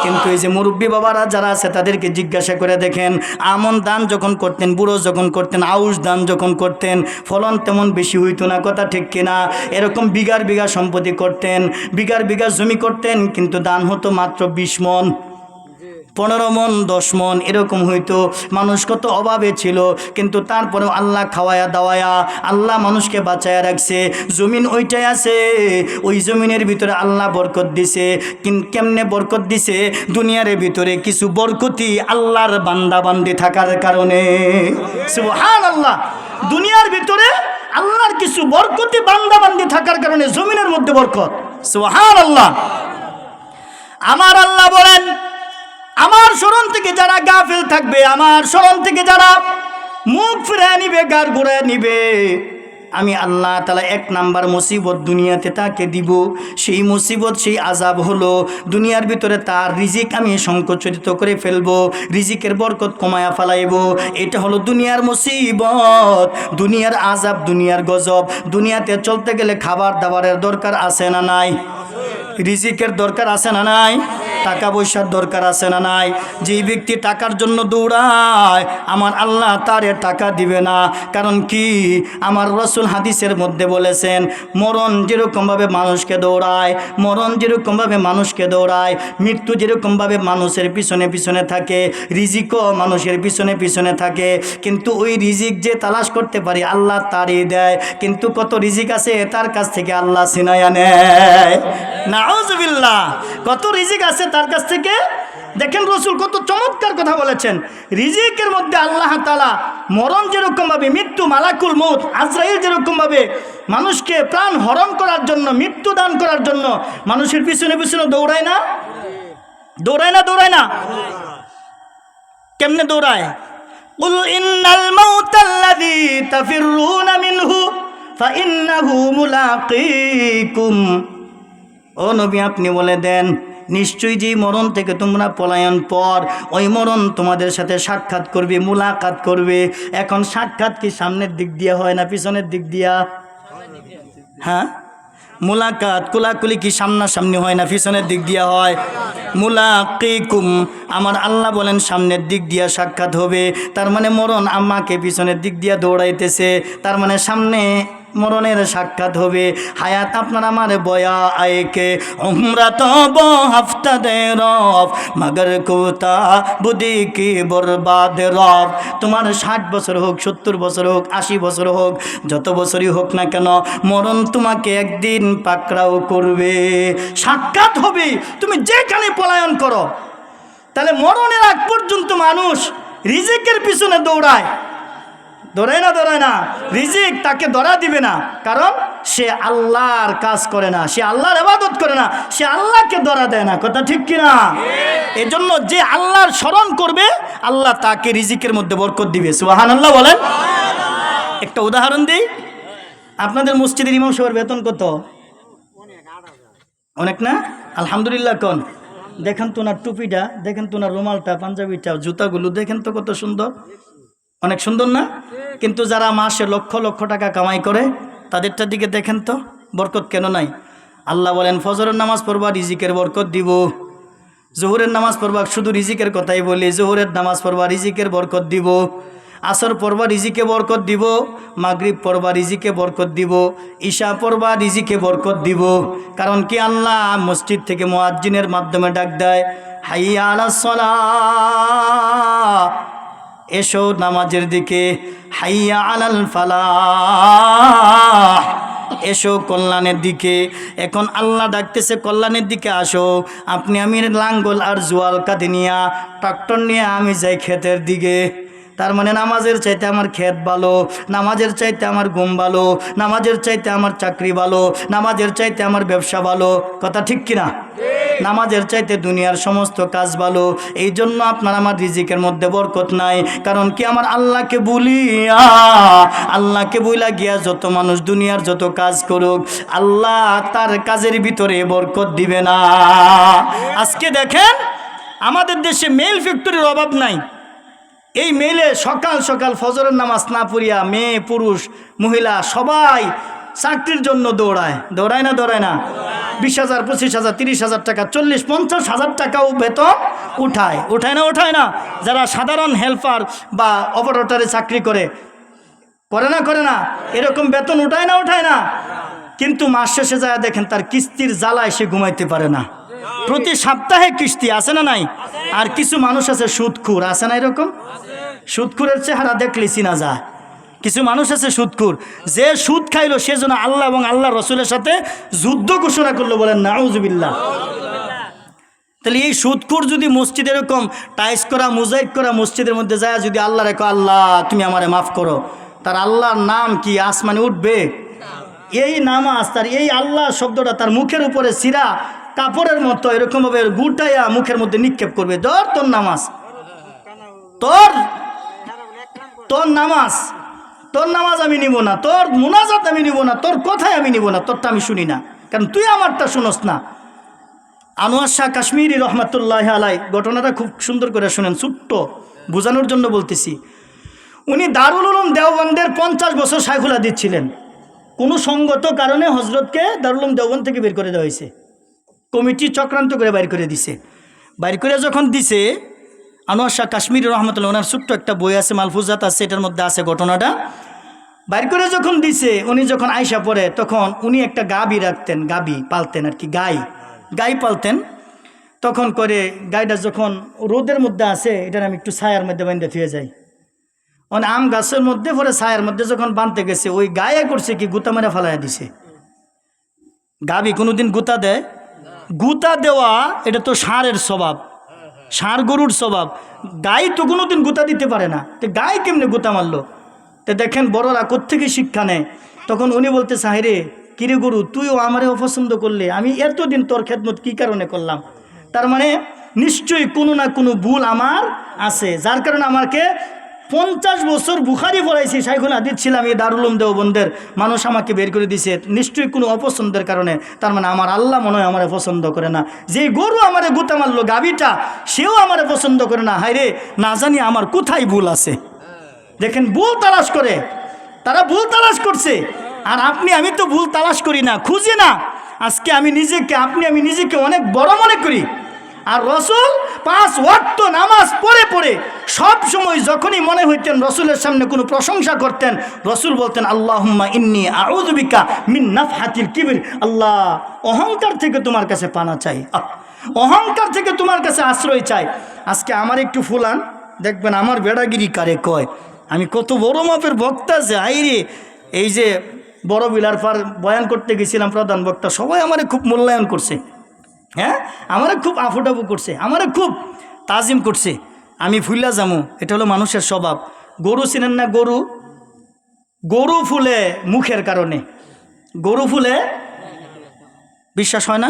কিন্তু এই যে মুরব্বী বাবারা যারা আছে তাদেরকে জিজ্ঞাসা করে দেখেন, আমন দান যখন করতেন, বুড়ো যখন করতেন, আউশ দান যখন করতেন, ফলন তেমন বেশি হইতো না, কথা ঠিক কিনা? এরকম বিঘার বিঘা সম্পত্তি করতেন, বিঘার বিঘা জমি করতেন, কিন্তু দান হতো মাত্র 20 মণ, 15 মণ, 10 মণ, এরকম হইতো। মানুষ কত অভাবে ছিল, কিন্তু তারপরেও আল্লাহ খাওয়ায়া দাওয়ায়া আল্লাহ মানুষকে বাঁচায়া রাখছে। জমিন ওইটাই আছে, ওই জমিনের ভিতরে আল্লাহ বরকত দিছে। কেমনে বরকত দিছে? দুনিয়ার ভিতরে কিছু বরকতি আল্লাহর বান্দা বান্দি থাকার কারণে। সুবহানাল্লাহ। দুনিয়ার ভিতরে আল্লাহর কিছু বরকতি বান্দা বান্দি থাকার কারণে জমিনের মধ্যে বরকত। সুবহানাল্লাহ। আমার আল্লাহ বলেন, আমার স্মরণ থেকে যারা গাফিল থাকবে, আমার স্মরণ থেকে যারা মুখ ফিরে নিবে, গার ঘুরে নিবে, আমি আল্লাহ তাআলা 1 নাম্বার মুসিবত দুনিয়াতে তাকে দিব। সেই মুসিবত, সেই আযাব হলো দুনিয়ার ভিতরে তার রিজিক আমি সংকুচিত করে ফেলবো, রিজিকের বরকত কমায়া ফেলাইব। এটা হলো দুনিয়ার মুসিবত, দুনিয়ার আযাব, দুনিয়ার গজব। দুনিয়াতে চলতে গেলে খাবার দাবারের দরকার আছে না নাই? রিজিকের দরকার আছে না নাই? টাকা পয়সার দরকার আছে না নাই? যে ব্যক্তি টাকার জন্য দৌড়ায়, আমার আল্লাহ তারে টাকা দিবে না। কারণ কি? আমার রাসূল হাদিসের মধ্যে বলেছেন, মরণ যেরকমভাবে মানুষকে দৌড়ায়, মরণ যেরকমভাবে মানুষকে দৌড়ায়, মৃত্যু যেরকমভাবে মানুষের পিছনে পিছনে থাকে, রিজিকও মানুষের পিছনে পিছনে থাকে। কিন্তু ওই রিজিক যে তালাশ করতে পারি আল্লাহ তারই দেয়, কিন্তু কত রিজিক আছে তার কাছ থেকে আল্লাহ ছিনাইয়া নেয়। নাউজুবিল্লাহ। কত রিজিক আছে তার কাছ থেকে। দেখেন রাসূল কত চমৎকার কথা বলেছেন, রিজিকের মধ্যে আল্লাহ তাআলা মরণ যেরকমভাবে, মৃত্যু, মালাকুল মউত আজরাইল যেরকমভাবে মানুষকে প্রাণ হরণ করার জন্য, মৃত্যু দান করার জন্য মানুষের পিছনে পিছনে দৌড়ায় না? দৌড়ায় না? দৌড়ায় না? কেমনে দৌড়ায়? কুল ইন্নাল মাউতাল্লাযী তাফিররুনা মিনহু ফাইন্নাহু মুলাকীকুম। ও নবী, আপনি বলে দেন, নিশ্চয়ই যে মরণ থেকে তোমরা পলায়ন পর, ওই মরণ তোমাদের সাথে সাক্ষাৎ করবে, মুলাকাত করবে। এখন সাক্ষাৎ কি সামনের দিক দিয়া হয় না পিছনের দিক দিয়া? হ্যাঁ, মুলাকাত কোলাকুলি কি সামনাসামনি হয় না পিছনের দিক দিয়া হয়? মুলাকিকুম, আমার আল্লাহ বলেন সামনের দিক দিয়া সাক্ষাৎ হবে। তার মানে মরণ আমাকে পিছনের দিক দিয়া দৌড়াইতেছে, তার মানে সামনে মরণের সাক্ষাৎ হবে। হায়াত আপনার আমার বয়া আয়কে উমরা তো হাফতা দে রব মগর কোতা বুদ্ধি কি বরবাদ রব। তোমার 60 বছর হোক, 70 বছর হোক, 80 বছর হোক, যত বছরই হোক না কেন, মরণ তোমাকে একদিন পাকড়াও করবে, সাক্ষাৎ হবে। তুমি যেখানে পলায়ন করো। তাহলে মরণের আগ পর্যন্ত মানুষ রিজিকের পিছনে দৌড়ায়। দৌড়ায় না? দৌড়ায় না? রিজিক তাকে ধরা দিবে না, কারণ সে আল্লাহর কাজ করে না, সে আল্লাহর ইবাদত করে না, সে আল্লাহকে ধরা দেয় না, কথা ঠিক কিনা? এজন্য যে আল্লাহর স্মরণ করবে আল্লাহ তাকে রিজিকের মধ্যে বরকত দিবে। সুবহানাল্লাহ বলেন। একটা উদাহরণ দিই, আপনাদের মসজিদের ইমাম সাহেবের বেতন কত? অনেক না? আলহামদুলিল্লাহ। কোন দেখেন তো ওনার টুপিটা, দেখেন তো ওনার রুমালটা, পাঞ্জাবিটা, জুতাগুলো দেখেন তো কত সুন্দর, অনেক সুন্দর না? কিন্তু যারা মাসে লক্ষ লক্ষ টাকা কামাই করে তাদেরটার দিকে দেখেন তো, বরকত কেন নাই? আল্লাহ বলেন ফজরের নামাজ পড়বা রিজিকের বরকত দিব, জোহরের নামাজ পড়বা, শুধু রিজিকের কথাই বলি, জোহরের নামাজ পড়বা রিজিকের বরকত দিব। আসর পড়বা রিজিকে বরকত দিব, মাগরিব পড়বা রিজিকে বরকত দিব, ঈশা পড়বা রিজিকে বরকত দিব। কারণ কি আল্লাহ মসজিদ থেকে মুয়াজ্জিনের মাধ্যমে ডাক দেয়, হাইয়া আলাস সালাহ, এসো নামাজের দিকে, হাইয়া আলাল ফালাহ, এসো কল্যাণের দিকে। এখন আল্লাহ ডাকতেছে কল্যাণের দিকে আসো। আপনি আমি লাঙ্গল আর জোয়াল কাঁধে নিয়া ট্রাক্টর নিয়ে আমি যাই ক্ষেতের দিকে। তার মানে নামাজের চাইতে আমার ক্ষেত ভালো, নামাজের চাইতে আমার ঘুম ভালো, নামাজের চাইতে আমার চাকরি ভালো, নামাজের চাইতে আমার ব্যবসা ভালো। কথা ঠিক কিনা? নামাজের চাইতে দুনিয়ার সমস্ত কাজ ভালো। এই জন্য আপনার আমার রিজিকের মধ্যে বরকত নাই। কারণ কি আমার আল্লাহকে বইলা গিয়া যত মানুষ দুনিয়ার যত কাজ করুক, আল্লাহ তার কাজের ভিতরে বরকত দিবে না। আজকে দেখেন আমাদের দেশে মেল ফ্যাক্টরির অভাব নাই। এই মেলে সকাল সকাল ফজরের নামাজ না পড়িয়া মেয়ে পুরুষ মহিলা সবাই চাকরির জন্য দৌড়ায় না? দৌড়ায় না? 20,000 25,000 30,000 টাকা 40-50,000 টাকাও বেতন উঠায় না? যারা সাধারণ হেল্পার বা অপারেটরে চাকরি করে না এরকম বেতন উঠায় না? কিন্তু মাস শেষে যায় দেখেন তার কিস্তির জ্বালায় সে ঘুমাইতে পারে না। প্রতি সপ্তাহে কিস্তি আছে না নাই? আর কিছু মানুষ আছে সুদখোর, আছে না? এরকম সুদখোরের চেহারা দেখলে চিনা যায়। কিছু মানুষ আছে সুদখোর, যে সুদ খাইলো সেজন্য আল্লাহ এবং আল্লাহ রসুলের সাথে যুদ্ধ ঘোষণা করলো, বলেন নাউজুবিল্লাহ। তাহলে এই সুদখোর যদি মসজিদ এরকম টাইস করা মোজাইক করা মসজিদের মধ্যে যায় যদি আল্লাহ রেখো, আল্লাহ তুমি আমারে মাফ করো, তার আল্লাহর নাম কি আসমানে উঠবে? এই নামাজ তার এই আল্লাহ শব্দটা তার মুখের উপরে সিরা কাপড়ের মতো এরকমভাবে গুটাইয়া মুখের মধ্যে নিক্ষেপ করবে। ধর তোর নামাজ, তোর নামাজ আমি নিব না, তোর মুনাজাত আমি নিব না, তোর কথাই আমি নিব না, তোরটা আমি শুনি না, কারণ তুই আমারটা শুনস না। আনোয়ার শাহ কাশ্মীরি রহমতুল্লাহ আলাই ঘটনাটা খুব সুন্দর করে শুনেন, ছোট্ট বোঝানোর জন্য বলতেছি। উনি দারুল উলুম দেওবন্দের 50 বছর শাইখুল হাদিস ছিলেন। কোনো সঙ্গত কারণে হজরতকে দারুল উলুম দেওবন্দ থেকে বের করে দেওয়া হয়েছে। কমিটি চক্রান্ত করে বাইর করে দিছে। বাইর করে যখন দিছে, আনোয়ার শাহ কাশ্মীরি রহমতুল্লাহ ওনার ছোট্ট একটা বই আছে, মালফুজাত আছে, এটার মধ্যে আছে ঘটনাটা। বাইর করে যখন দিছে, উনি যখন আয়সা পড়ে তখন উনি একটা গাবি রাখতেন, গাবি পালতেন আর কি, গাই পালতেন। তখন করে গাইটা যখন রোদের মধ্যে আছে, এটার আমি একটু ছায়ার মধ্যে বাঁধতে থুয়ে যাই। মানে আম গাছের মধ্যে পরে ছায়ার মধ্যে যখন বাঁধতে গেছে, ওই গায়ে করছে কি গুতা মেরে ফালাইয়া দিছে। গাবি কোনোদিন গুতা দেয়? গুতা দেওয়া এটা তো ষাঁড়ের স্বভাব, ষাঁড় গরুর স্বভাব। গাই তো কোনোদিন গুতা দিতে পারে না, তো গাই কেমনে গুতা মারলো? তো দেখেন বড়রা কোত্থেকে শিক্ষা নেয়। তখন উনি বলতে সাহেরে, কিরে গরু তুইও আমারে অপছন্দ করলে, আমি এতদিন তোর খেদমত কি কারণে করলাম? তার মানে নিশ্চয়ই কোনো না কোনো ভুল আমার আছে, যার কারণে আমাকে 50 বছর বুখারি পড়াইছি, শাইখুল হাদিস ছিলাম, এই দারুল উলুম দেওবন্দের মানুষ আমাকে বের করে দিছে নিশ্চয়ই কোনো অপছন্দের কারণে। তার মানে আমার আল্লাহ মনে হয় আমারে পছন্দ করে না। যে গরু আমারে গুতা মারলো গাবিটা, সেও আমারে পছন্দ করে না। হায়রে, না জানি আমার কোথায় ভুল আছে। দেখেন ভুল তালাশ করে, তারা ভুল তালাশ করছে। আর আমি তো ভুল তালাশ করি না, খুঁজি না। আজকে আমি নিজেকে অনেক বড় মনে করি। আর রসুল 5 ওয়াক্ত নামাজ পড়ে সব সময় যখনই মনে হইতেন রসুলের সামনে কোনো প্রশংসা করতেন, রসুল বলতেন আল্লাহুম্মা ইন্নী আউযু বিকা মিন নাফহাতিল কিবর। আল্লাহ, অহংকার থেকে তোমার কাছে পানা চাই, অহংকার থেকে তোমার কাছে আশ্রয় চাই। আজকে আমার একটু ফুলান, দেখবেন আমার বেড়াগিরি কারে কয়, আমি কত বড় মাপের বক্তা যে। আইরে, এই যে বড় বিলার পার বয়ান করতে গেছিলাম, প্রধান বক্তা সবাই আমারে খুব মূল্যায়ন করছে। হ্যাঁ, আমারে খুব আফুটাফু করছে, আমারে খুব তাজিম করছে। আমি ফুল্লা যামু, এটা হলো মানুষের স্বভাব। গরু চিনেন না? গরু ফুলে মুখের কারণে, গরু ফুলে বিশ্বাস হয় না?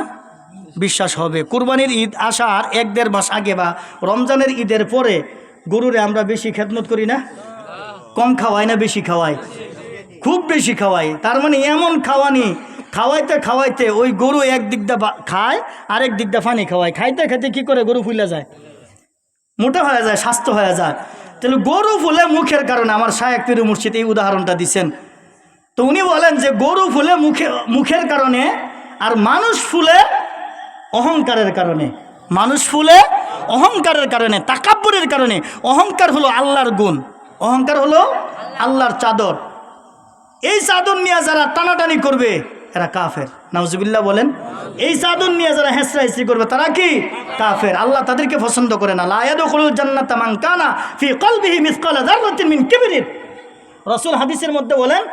বিশ্বাস হবে। কুরবানির ঈদ আসার 1-1.5 মাস আগে বা রমজানের ঈদের পরে গরুরে আমরা বেশি খেদমত করি না? কম খাওয়াই না বেশি খাওয়াই? খুব বেশি খাওয়াই। তার মানে এমন খাওয়াইতে ওই গরু একদিক দা খায়, আরেক দিক দা পানি খাওয়ায়। খাইতে কি করে গরু ফুলে যায়, মোটা হয়ে যায়, স্বাস্থ্য হয়ে যায়। তাহলে গরু ফুলে মুখের কারণে। আমার শায়েখ পীর মুর্শিদ এই উদাহরণটা দিচ্ছেন। তো উনি বলেন যে গরু ফুলে মুখের কারণে, আর মানুষ ফুলে অহংকারের কারণে। মানুষ ফুলে অহংকারের কারণে, তাকাব্বুরের কারণে। অহংকার হলো আল্লাহর গুণ, অহংকার হলো আল্লাহর চাদর। এই চাদর নিয়ে যারা টানাটানি করবে এরা কাফের। নাউজুবিল্লাহ বলেন। এই চাদর নিয়ে যারা হেসরা হেসরি করবে তারা কি? কাফের। আল্লাহ তাদেরকে পছন্দ করে না। লা ইয়াদখুলুল জান্নাতা মান কানা ফি কলবিহি মিসকালা যাররাতিন মিন কিবরিন। রাসূল হাদিসের মধ্যে বলেন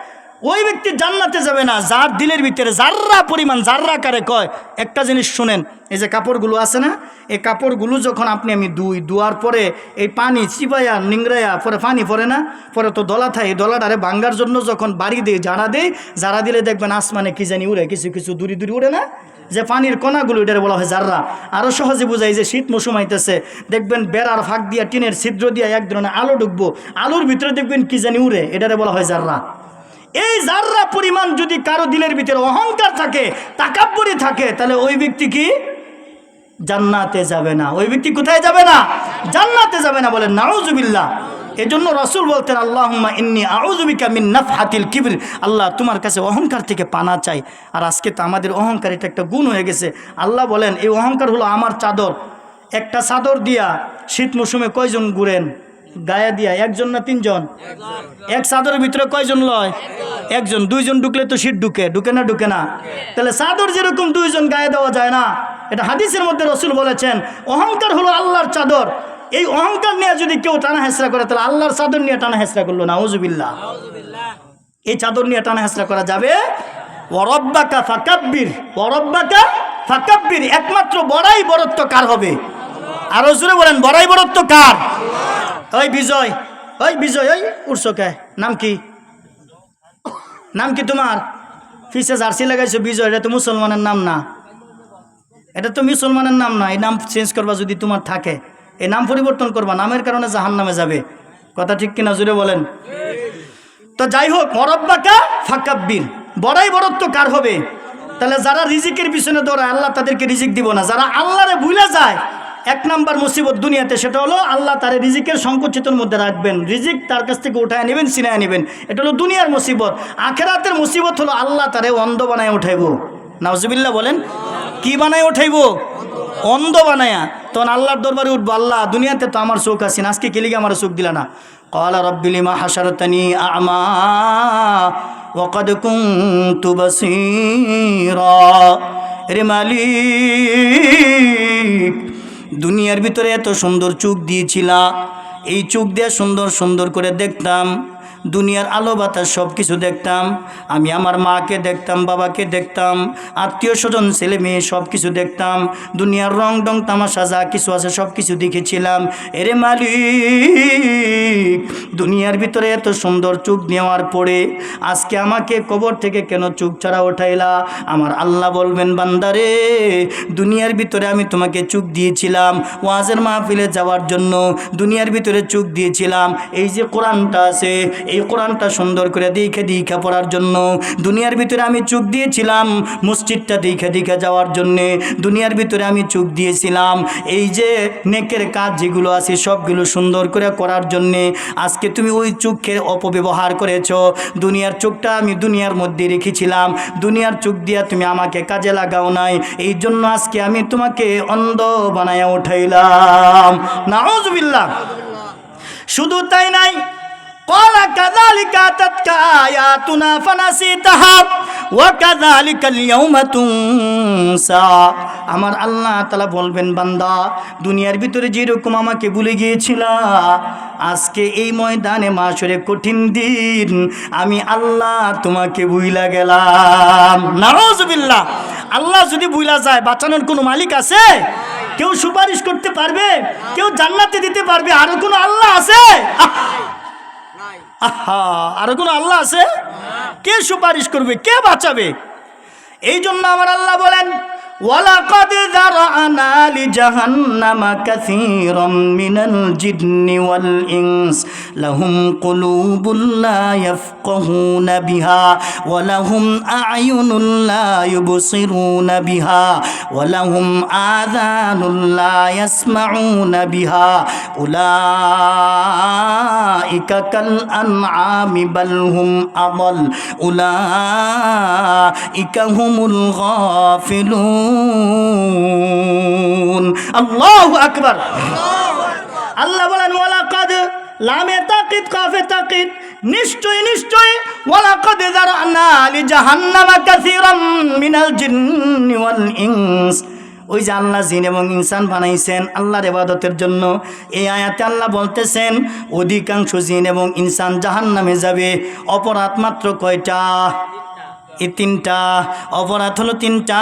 ওই ব্যক্তি জান্নাতে যাবে না যার দিলের ভিতরে জাররা পরিমাণ, জাররা কারে কয়, একটা জিনিস শুনেন, এই যে কাপড়গুলো আছে না, এই কাপড়গুলো যখন আমি ধোয়ার পরে এই পানি চিপাইয়া নিংড়াইয়া পরে পানি পরে না, পরে তো দলা থাকে, এই দলাটারে ভাঙ্গার জন্য যখন বাড়ি দেয় জারা দিলে দেখবেন আসমানে কি জানি উড়ে, কিছু কিছু দূরে দূরে উড়ে না, যে পানির কণাগুলো এটারে বলা হয় জাররা। আরও সহজে বোঝাই যে শীত মৌসুম আইতেছে, দেখবেন বেড়ার ফাঁক দিয়া টিনের ছিদ্র দিয়া এক ধরনের আলো ঢুকবো, আলোর ভিতরে দেখবেন কি জানি উড়ে, এটারে বলা হয় জাররা। এই জাররা পরিমাণ যদি কারো দিলের ভিতরে অহংকার থাকে, তাকাব্বুরি থাকে, তাহলে ওই ব্যক্তি কি? জান্নাতে যাবে না। ওই ব্যক্তি কোথায় যাবে না? জান্নাতে যাবে না। বলেন নাউজুবিল্লাহ। এজন্য রাসূল বলতেন আল্লাহুম্মা ইন্নী আউযু বিকা মিন নাফহাতিল কিবর। আল্লাহ তোমার কাছে অহংকার থেকে পানা চাই। আর আজকে তো আমাদের অহংকার এটা একটা গুণ হয়ে গেছে। আল্লাহ বলেন এই অহংকার হলো আমার চাদর। একটা চাদর দিয়া শীত মৌসুমে কয়জন ঘুরেন গায়ে দিয়া? একজন না তিনজন? এক চাদরের ভিতরে কয়জন লয়? একজন। দুইজন ঢুকলে তো শীত ঢুকে না ঢুকে না? তাহলে চাদর যেরকম দুইজন গায়ে দেওয়া যায় না, এটা হাদিসের মধ্যে রাসূল বলেছেন অহংকার হলো আল্লাহর চাদর। এই অহংকার নিয়ে যদি কেউ টানা হেসরা করে তাহলে আল্লাহর চাদর নিয়ে টানা হেসরা করলো। নাউজুবিল্লাহ। এই চাদর নিয়ে টানা হেসরা করা যাবে? ওয়ারাব্বাকা ফাকাব্বির, ওয়ারাব্বাকা ফাকাব্বির। একমাত্র বড়াই বড়ত্ব কার হবে? আরো জোরে বলেন, বড়াই বড়ত্ব কার? ওই বিজয়, ওই বিজয়, ওই উঠছো কে? নাম কি? নাম কি তোমার? ফিসে জার্সি লাগাইছো বিজয়, এটা তো মুসলমানের নাম না, এটা তো মুসলমানের নাম না। এই নাম চেঞ্জ করবা যদি তোমার থাকে, এই নাম পরিবর্তন করবা, নামের কারণে জাহান্নামে যাবে। কথা ঠিক কিনা জোরে বলেন। তো যাই হোক, ওয়ারাব্বাকা ফাকাব্বির, বড়াই বড়ত্ব কার হবে? তাহলে যারা রিজিকের পিছনে দৌড়ায় আল্লাহ তাদেরকে রিজিক দিব না। যারা আল্লাহরে ভুলে যায়, এক নাম্বার মুসিবত দুনিয়াতে, সেটা হলো আল্লাহ তার রিজিকের সংকুচিতের মধ্যে রাখবেন, রিজিক তার কাছ থেকে উঠায় নেবেন, ছিনায় নেবেন। এটা হলো দুনিয়ার মুসিবত। আখেরাতের মুসিবত হলো আল্লাহ তারে অন্ধ বানায় উঠাইব। নাউজুবিল্লাহ বলেন। কি বানায় উঠাইব? অন্ধ বানায়া। তখন আল্লাহর দরবারে উঠবো, আল্লাহ দুনিয়াতে তো আমার চোখ আছেন, আজকে কেলিগে আমার চোখ দিলা না। ক্বালা রাব্বি লিমা হাশারতানি আ'মা ওয়া ক্বাদ কুনতু বাসীরা। রে মালিক, দুনিয়ার ভিতরে এত সুন্দর চোখ দিয়েছিলা, এই চোখ দিয়ে সুন্দর সুন্দর করে দেখতাম, দুনিয়ার আলো বাতাস সব কিছু দেখতাম। আমি আমার মাকে দেখতাম, বাবাকে দেখতাম, আত্মীয় স্বজন ছেলে মেয়ে সব কিছু দেখতাম, দুনিয়ার রং ডং তামাশা যা কিছু আছে সব কিছু দেখেছিলাম। এরে মালিক, দুনিয়ার ভিতরে এত সুন্দর চোখ নেওয়ার পরে আজকে আমাকে কবর থেকে কেন চোখ ছাড়া ওঠাইলা? আমার আল্লাহ বলবেন, বান্দারে দুনিয়ার ভিতরে আমি তোমাকে চোখ দিয়েছিলাম ওয়াজের মাহফিলে যাওয়ার জন্য, দুনিয়ার ভিতরে চোখ দিয়েছিলাম এই যে কোরআনটা আছে, এই কোরআনটা সুন্দর করে দেখে দেখে পড়ার জন্য, দুনিয়ার ভিতরে আমি চোখ দিয়েছিলাম মসজিদটা দেখে দেখে যাওয়ার জন্যে, দুনিয়ার ভিতরে আমি চোখ দিয়েছিলাম এই যে নেকের কাজ যেগুলো আছে সবগুলো সুন্দর করে করার জন্যে। আজকে তুমি ওই চোখের অপব্যবহার করেছো। দুনিয়ার চোখটা আমি দুনিয়ার মধ্যে রেখেছিলাম, দুনিয়ার চোখ দিয়া তুমি আমাকে কাজে লাগাও নাই, এই জন্য আজকে আমি তোমাকে অন্ধ বানায়া উঠাইলাম। নাউজুবিল্লাহ। শুধু তাই নাই, ক্বালা কাযালিকা আতাতকা আয়াতুনা ফানাসিতাহা ওয়া কাযালিকাল ইয়াওমা তুনসা। আমার আল্লাহ তাআলা বলবেন, বান্দা দুনিয়ার ভিতরে যেরকম আমাকে ভুলে গিয়েছিলা, আজকে এই ময়দানে মাশরে কঠিন দিন আমি আল্লাহ তোমাকে ভুইলা গেলাম। নাউজুবিল্লাহ। আল্লাহ যদি ভুইলা যায়, বাঁচানোর কোনো মালিক আছে? কেউ সুপারিশ করতে পারবে? কেউ জান্নাতে দিতে পারবে? আরো কোনো আল্লাহ আছে? আহা, আরো কোনো আল্লাহ আছে? কে সুপারিশ করবে? কে বাঁচাবে? এই জন্য আমার আল্লাহ বলেন, ওয়ালাকাদ যারা'না লিজাহান্নামা কাসীরাম মিনাল জিন্নি ওয়াল ইনস লাহুম কুলুবুন লা ইয়াফকাহুনা বিহা ওয়া লাহুম আ'য়ুনুন লা ইউবসিরুনা বিহা ওয়া লাহুম আযানুন লা ইয়াসমাউনা বিহা উলাইকা কাল আন'আমি বাল হুম আযাল উলাইকা হুমুল গাফিলুন। আল্লাহু আকবার। আল্লাহ বলেন, ওয়ালাকাদ লামে তাকিদ কাফে তাকিদ, নিশ্চয় নিশ্চয় ওয়ালাকাদ যারানা লিজাহান্নামা কাসীরাম মিনাল জিন্নি ওয়াল ইনস। ওই যে আল্লাহ জিন এবং ইনসান বানাইছেন আল্লাহর ইবাদতের জন্য। এই আয়াতে আল্লাহ বলতেছেন অধিকাংশ জিন এবং ইনসান জাহান্নামে যাবে। অপরাধ মাত্র কয়টা? এই তিনটা। অপরাধ হলো তিনটা।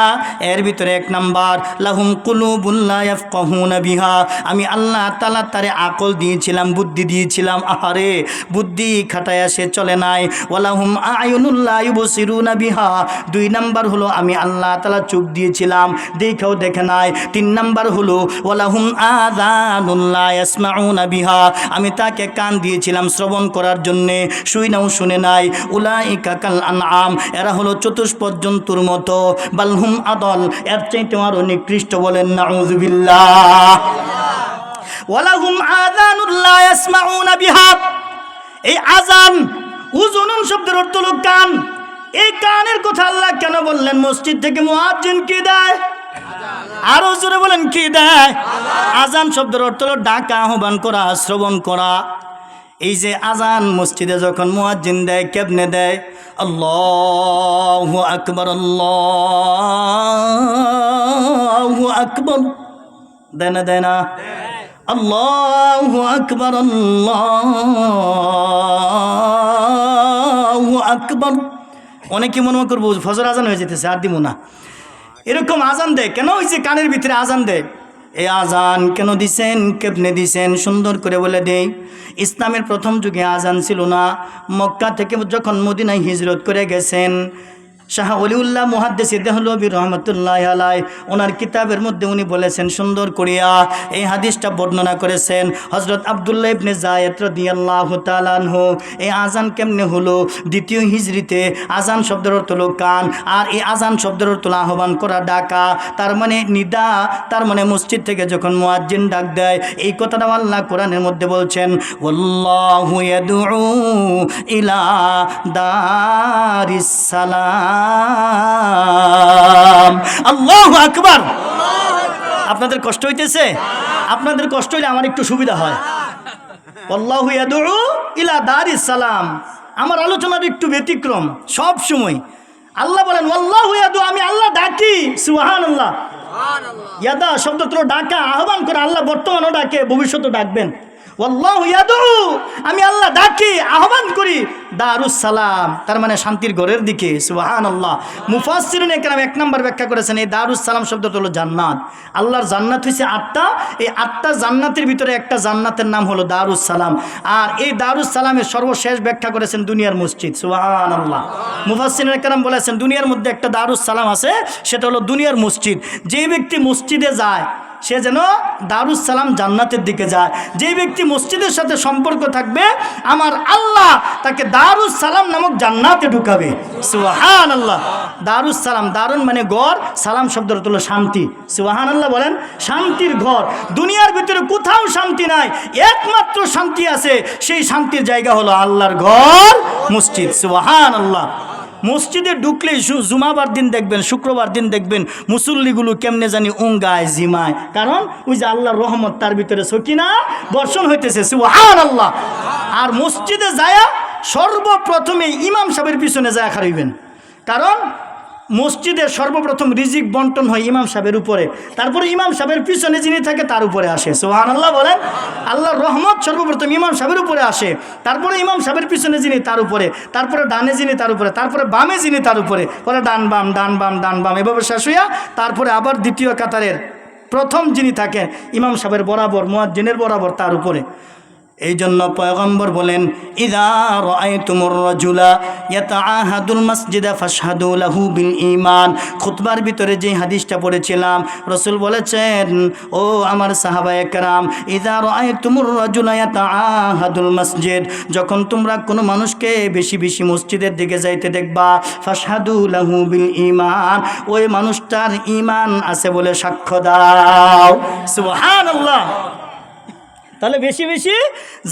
এর ভিতরে এক নাম্বার, লাহুম কুলুবুন লা ইয়াফকাহুনা বিহা। আমি আল্লাহ তাআলা তারে আকল দিয়েছিলাম, বুদ্ধি দিয়েছিলাম, আহারে বুদ্ধি খাটায়া সে চলে নাই। ওয়ালাহুম আয়ুনুন লা ইউবসিরুনা বিহা। দুই নাম্বার হলো আমি আল্লাহ তাআলা চোখ দিয়েছিলাম, দেখেও দেখে নাই। তিন নাম্বার হলো ওয়ালাহুম আযানুন লা ইয়াসমাউনা বিহা। আমি তাকে কান দিয়েছিলাম শ্রবণ করার জন্যে, শুনেও শুনে নাই। উলাইকা কাল আনআম, এরা হলো চতুষ্পদ জন্তুর মতো। বালহুম আদল, এর চাইতে আরো নিকৃষ্ট। বলেন নাউযুবিল্লাহ। ওয়ালাহুম আযানুন লা ইয়াসমাউনা বিহা। এই আযান, উযুনুন শব্দের অর্থ হলো কান। এই কানের কথা আল্লাহ কেন বললেন? মসজিদ থেকে মুয়াজ্জিন কি দেয়? আরো জোরে বলেন কি দেয়? আযান শব্দের অর্থ হলো ডাকা, আহ্বান করা, শ্রবণ করা। এই যে আজান মসজিদে যখন মুয়াজ্জিন দেয়, কেমনে দেয়? আল্লাহু আকবার, আল্লাহু আকবার, দেয় না দেয় না? আল্লাহু আকবার, আল্লাহু আকবার। অনেকে মনে করবো ফজর আজান হয়ে যেতেছে, আর দিব না। এরকম আজান দেয় কেন? ওই যে কানের ভিতরে আজান দেয়। এই আজান কেন দিছেন, কেমনে দিছেন? সুন্দর করে বলে দেই। ইসলামের প্রথম যুগে আজান ছিল না। মক্কা থেকে যখন মদিনায় হিজরত করে গেছেন, শাহ ওলিউল্লাহ মুহাদ্দিস দেহলভী রহমতুল্লাহ আলাইহি ওনার কিতাবের মধ্যে উনি বলেছেন সুন্দর করিয়া, এই হাদিসটা বর্ণনা করেছেন হযরত আব্দুল্লাহ ইবনে যায়েদ রাদিয়াল্লাহু তাআলা আনহু। এই আজান কেমনে হলো? দ্বিতীয় হিজরিতে আজান শব্দের অর্থ হলো কান, আর এই আজান শব্দের অর্থ হলো আহ্বান করা, ডাকা। তার মানে নিদা, তার মানে মসজিদ থেকে যখন মুয়াজ্জিন ডাক দেয়। এই কথাটা আল্লাহ কোরআনের মধ্যে বলছেন, ওয়াল্লাহু ইয়াদউ ইলা দারিস সালাম। আল্লাহু আকবার। আপনাদের কষ্ট হইতেছে? আপনাদের কষ্ট হইলে আমার একটু সুবিধা হয়। আল্লাহু ইয়াদউ ইলা দারিস সালাম। আমার আলোচনার একটু ব্যতিক্রম সব সময়। আল্লাহ বলেন আল্লাহু ইয়াদউ, আমি আল্লাহ ডাকি। সুবহানাল্লাহ। ইয়াদা শব্দ তো ডাকা, আহ্বান করে। আল্লাহ বর্তমানও ডাকে, ভবিষ্যতেও ডাকবেন। আল্লাহু ইয়াদউ, আমি আল্লাহ ডাকি, আহ্বান করি দারুস সালাম, তার মানে শান্তির ঘরের দিকে। সুবহানাল্লাহ। মুফাসসিরুন ইকরাম এক নম্বর ব্যাখ্যা করেছেন এই দারুস সালাম শব্দটা হলো জান্নাত। আল্লাহর জান্নাত হইছে 8টা। এই 8টা জান্নাতের ভিতরে একটা জান্নাতের নাম হলো দারুস সালাম। আর এই দারুস সালামের সর্বশেষ ব্যাখ্যা করেছেন দুনিয়ার মসজিদ। সুবহানাল্লাহ। মুফাসসিরুন ইকরাম বলেছেন দুনিয়ার মধ্যে একটা দারুস সালাম আছে, সেটা হলো দুনিয়ার মসজিদ। যে ব্যক্তি মসজিদে যায় সে যেন দারুস সালাম জান্নাতের দিকে যায়। যে ব্যক্তি মসজিদের সাথে সম্পর্ক থাকবে, আমার আল্লাহ তাকে দারুস সালাম নামক জান্নাতে ঢুকাবে। সুবহানাল্লাহ। দারুস সালাম, দারুন মানে ঘর, সালাম শব্দের অর্থ হলো শান্তি। সুবহানাল্লাহ বলেন। শান্তির ঘর। দুনিয়ার ভিতরে কোথাও শান্তি নাই, একমাত্র শান্তি আছে। সেই শান্তির জায়গা হলো আল্লাহর ঘর, মসজিদ। সুবহানাল্লাহ। মসজিদে ঢুকলেই জুমাবার দিন দেখবেন, শুক্রবার দিন দেখবেন মুসল্লিগুলো কেমনে জানি উঙ্গায়, জিমায়। কারণ ওই যে আল্লাহর রহমত, তার ভিতরে সকিনা বর্ষণ হইতেছে। সুবহানাল্লাহ। আর মসজিদে যায়া সর্বপ্রথমে ইমাম সাহেবের পিছনে যায় খাড়াইবেন। কারণ মসজিদে সর্বপ্রথম রিজিক বন্টন হয় ইমাম সাহেবের উপরে, তারপরে ইমাম সাহেবের পিছনে যিনি থাকে তার উপরে আসে। সুবহানাল্লাহ বলেন। আল্লাহর রহমত সর্বপ্রথম ইমাম সাহেবের উপরে আসে, তারপরে ইমাম সাহেবের পিছনে যিনি তার উপরে, তারপরে ডানে যিনি তার উপরে, তারপরে বামে যিনি তার উপরে, পরে ডান বাম ডান বাম ডান বাম, এভাবে শেষ হইয়া তারপরে আবার দ্বিতীয় কাতারের প্রথম যিনি থাকেন ইমাম সাহেবের বরাবর, মুয়াজ্জিনের বরাবর, তার উপরে। এই জন্য পয়গম্বর বলেন, ইযা রাআইতুমুর রাজুলা ইয়াতাআহাদুল মাসজিদা ফাশহাদু লাহু বিল ঈমান। খুতবার ভিতরে যে হাদিসটা পড়েছিলাম, রাসূল বলেছেন, ও আমার সাহাবায়ে কেরাম, ইযা রাআইতুমুর রাজুলা ইয়াতাআহাদুল মসজিদ, যখন তোমরা কোনো মানুষকে বেশি বেশি মসজিদের দিকে যাইতে দেখবা, ফাশহাদু লাহু বিল ঈমান, ওই মানুষটার ঈমান আছে বলে সাক্ষ্য দাও। সুবহানাল্লাহ। তাহলে বেশি বেশি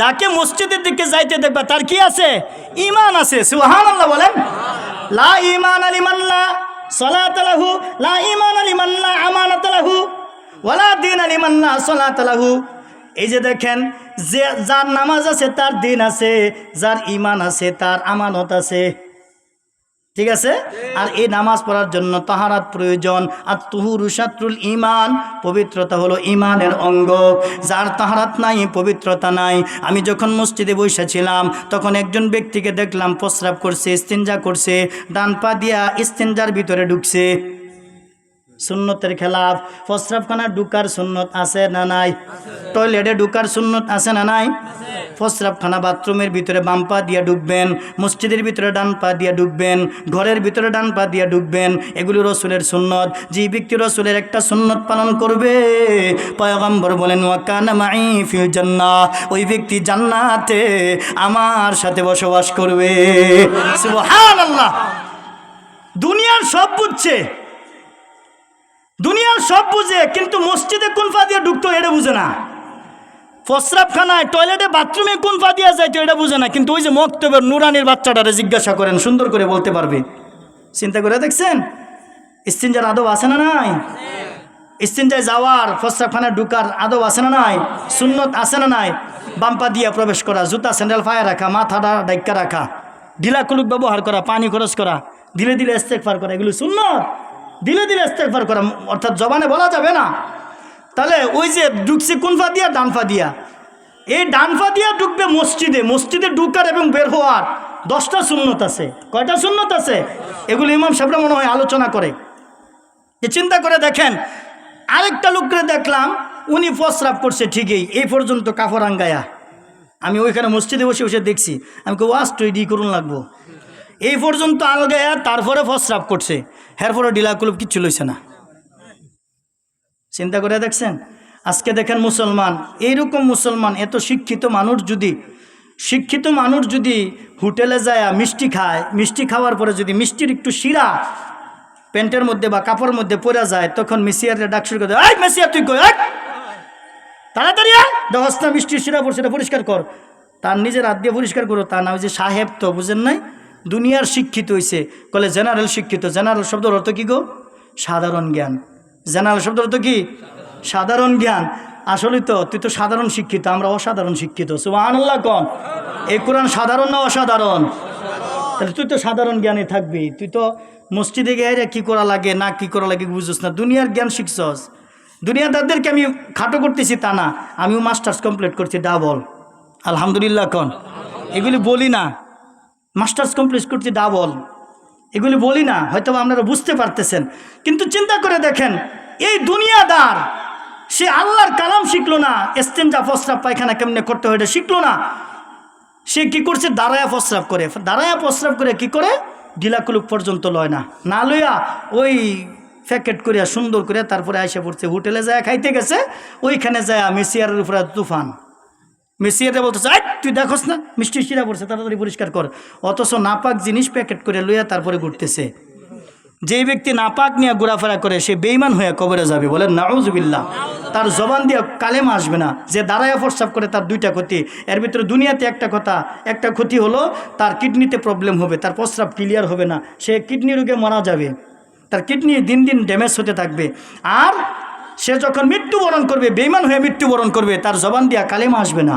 যাকে মসজিদের দিকে যাইতে দেখবা তার কি আছে? ঈমান আছে। সুবহানাল্লাহ বলেন। লা ঈমান লিমান লা সালাত লাহু, লা ঈমান লিমান লা আমানাত লাহু, ওয়ালা দীন লিমান লা সালাত লাহু। এই যে দেখেন, যে যার নামাজ আছে তার দিন আছে, যার ঈমান আছে তার আমানত আছে, ঠিক আছে। আর এই নামাজ পড়ার জন্য তাহারাত প্রয়োজন। আর তুহুরু শাত্রুল ঈমান, পবিত্রতা হলো ঈমানের অঙ্গ। যার তাহারাত নাই, পবিত্রতা নাই। আমি যখন মসজিদে বসেছিলাম তখন একজন ব্যক্তিকে দেখলাম প্রস্রাব করছে, ইস্তিনজা করছে, ডান পা দিয়া ইস্তিনজার ভিতরে ঢুকছে। সুন্নতের খেলাফ। প্রস্রাবখানা ঢুকার সুন্নত আছে না নাই? টয়লেটে ঢুকার সুন্নত আছে না নাই? প্রস্রাবখানা বাথরুমের ভিতরে বাম পা দিয়ে ঢুকবেন, মসজিদের ভিতরে ডান পা দিয়ে ঢুকবেন, ঘরের ভিতরে ডান পা দিয়ে ঢুকবেন। এগুলো রসুলের সুন্নত। যে ব্যক্তি রসুলের একটা সুন্নত পালন করবে, পয়গম্বর বলেন ওয়া কানা মাই ফিল জান্নাহ, ওই ব্যক্তি জান্নাতে আমার সাথে বসবাস করবে। সুবহানাল্লাহ। দুনিয়ার সব বুঝছে, দুনিয়ার সব বুঝে, কিন্তু মসজিদে কোন পা দিয়ে ঢুকতো এটা বুঝে না। প্রস্রাবখানায়, টয়লেটে, বাথরুমে কোন পা দিয়ে যাইতো এটা বুঝে না। কিন্তু ওই যে মক্তবের নুরানির বাচ্চাটারে জিজ্ঞাসা করেন, সুন্দর করে বলতে পারবে। চিন্তা করে দেখছেন ইস্তিনজার আদব আছে না নাই? ইস্তিনজায় যাওয়ার, প্রস্রাবখানায় ঢুকার আদব আছে না নাই? সুন্নত আছে না নাই? বাম পা দিয়ে প্রবেশ করা, জুতা স্যান্ডেল পায়ে রাখা, মাথাটা ডাইকা রাখা, ঢিলা কুলুক ব্যবহার করা, পানি খরচ করা, ধীরে ধীরে ইস্তেগফার করা, এগুলো সুন্নত। ধীরে ধীরে ইস্তেগফার করা, অর্থাৎ জবানে বলা যাবে না। তাহলে ওই যে ঢুকছে কোন পা দিয়া? ডান পা দিয়া। এই ডান পা দিয়া ঢুকবে মসজিদে। মসজিদে ঢুকার এবং বের হওয়ার 10টা সুন্নত আছে। কয়টা সুন্নত আছে? এগুলো ইমাম সাহেবরা মনে হয় আলোচনা করে। চিন্তা করে দেখেন, আরেকটা লোককে দেখলাম, উনি প্রস্রাব করছে ঠিকই, এই পর্যন্ত কাপড় আঙ্গায়া। আমি ওইখানে মসজিদে বসে বসে দেখছি। আমি কেউ ওয়াজ তৈরি করুন লাগবো, এই পর্যন্ত আলগায়া, তারপরে প্রস্রাব করছে, এরপরে ডিলা কুলুপ কিচ্ছু লইছে না। চিন্তা করে দেখছেন? আজকে দেখেন মুসলমান, এইরকম মুসলমান, এত শিক্ষিত মানুষ যদি হোটেলে যায় মিষ্টি খায়, মিষ্টি খাওয়ার পরে যদি মিষ্টির একটু শিরা প্যান্টের মধ্যে বা কাপড়ের মধ্যে পড়ে যায়, তখন মেসিয়ারে ডাক শুরু করে, এই মেসিয়া তুই কই, তাড়াতাড়ি দেখস না মিষ্টির শিরা পড়ছে, এটা পরিষ্কার কর। তার নিজের হাত দিয়ে পরিষ্কার করো, তা না। ওই যে সাহেব তো বুঝেন নাই, দুনিয়ার শিক্ষিত হয়েছে, বলে জেনারেল শিক্ষিত। জেনারেল শব্দের অর্থ কি গো? সাধারণ জ্ঞান। জেনারেল শব্দের অর্থ কি? সাধারণ জ্ঞান। আসলে তো তুই তো সাধারণ শিক্ষিত, আমরা অসাধারণ শিক্ষিত। সুবহানাল্লাহ কোন? এই কোরআন সাধারণ না অসাধারণ? তাহলে তুই তো সাধারণ জ্ঞানে থাকবি। তুই তো মসজিদে গিয়ে কি করা লাগে না কি করা লাগে বুঝছিস না, দুনিয়ার জ্ঞান শিখছস। দুনিয়াদারদেরকে আমি খাটো করতেছি তা না, আমিও মাস্টার্স কমপ্লিট করছি, ডাবল। আলহামদুলিল্লাহ কোন? এগুলি বলি না। মাস্টার্স কমপ্লিট করছি, ডাবল। এগুলি বলি না, হয়তো আপনারা বুঝতে পারতেছেন। কিন্তু চিন্তা করে দেখেন, এই দুনিয়াদার, সে আল্লাহর কালাম শিখলো না, ইস্তেঞ্জা প্রস্রাব পায়খানা কেমনে করতে হয় এটা শিখলো না। সে কি করছে? দাঁড়ায়া প্রস্রাব করে। দাঁড়ায়া প্রস্রাব করে কি করে? ঢিলাকুলুক পর্যন্ত লয় না, না লইয়া ওই প্যাকেট করিয়া সুন্দর করে তারপরে আইসা পড়ছে। হোটেলে যায় খাইতে গেছে, ওইখানে যায় মেসিয়ারের উপরে তুফান। মেসিয়ারে বলতেছে, তুই দেখোস না মিষ্টি শিরা পড়ছে, তাড়াতাড়ি পরিষ্কার কর। অথচ নাপাক জিনিস প্যাকেট করে লইয়া তারপরে ঘুরতেছে। যেই ব্যক্তি নাপাক নিয়ে ঘোরাফেরা করে, সে বেঈমান হয়ে কবরে যাবে। বলেন নাউজুবিল্লাহ। তার জবান দিয়ে কালেমা আসবে না। যে দাঁড়ায়া প্রস্রাব করে তার 2টা ক্ষতি। এর ভিতরে দুনিয়াতে একটা ক্ষতি হলো, তার কিডনিতে প্রবলেম হবে, তার প্রস্রাব ক্লিয়ার হবে না, সে কিডনি রোগে মারা যাবে, তার কিডনি দিন দিন ড্যামেজ হতে থাকবে। আর সে যখন মৃত্যুবরণ করবে, বেঈমান হয়ে মৃত্যুবরণ করবে, তার জবান দিয়া কালেমা আসবে না।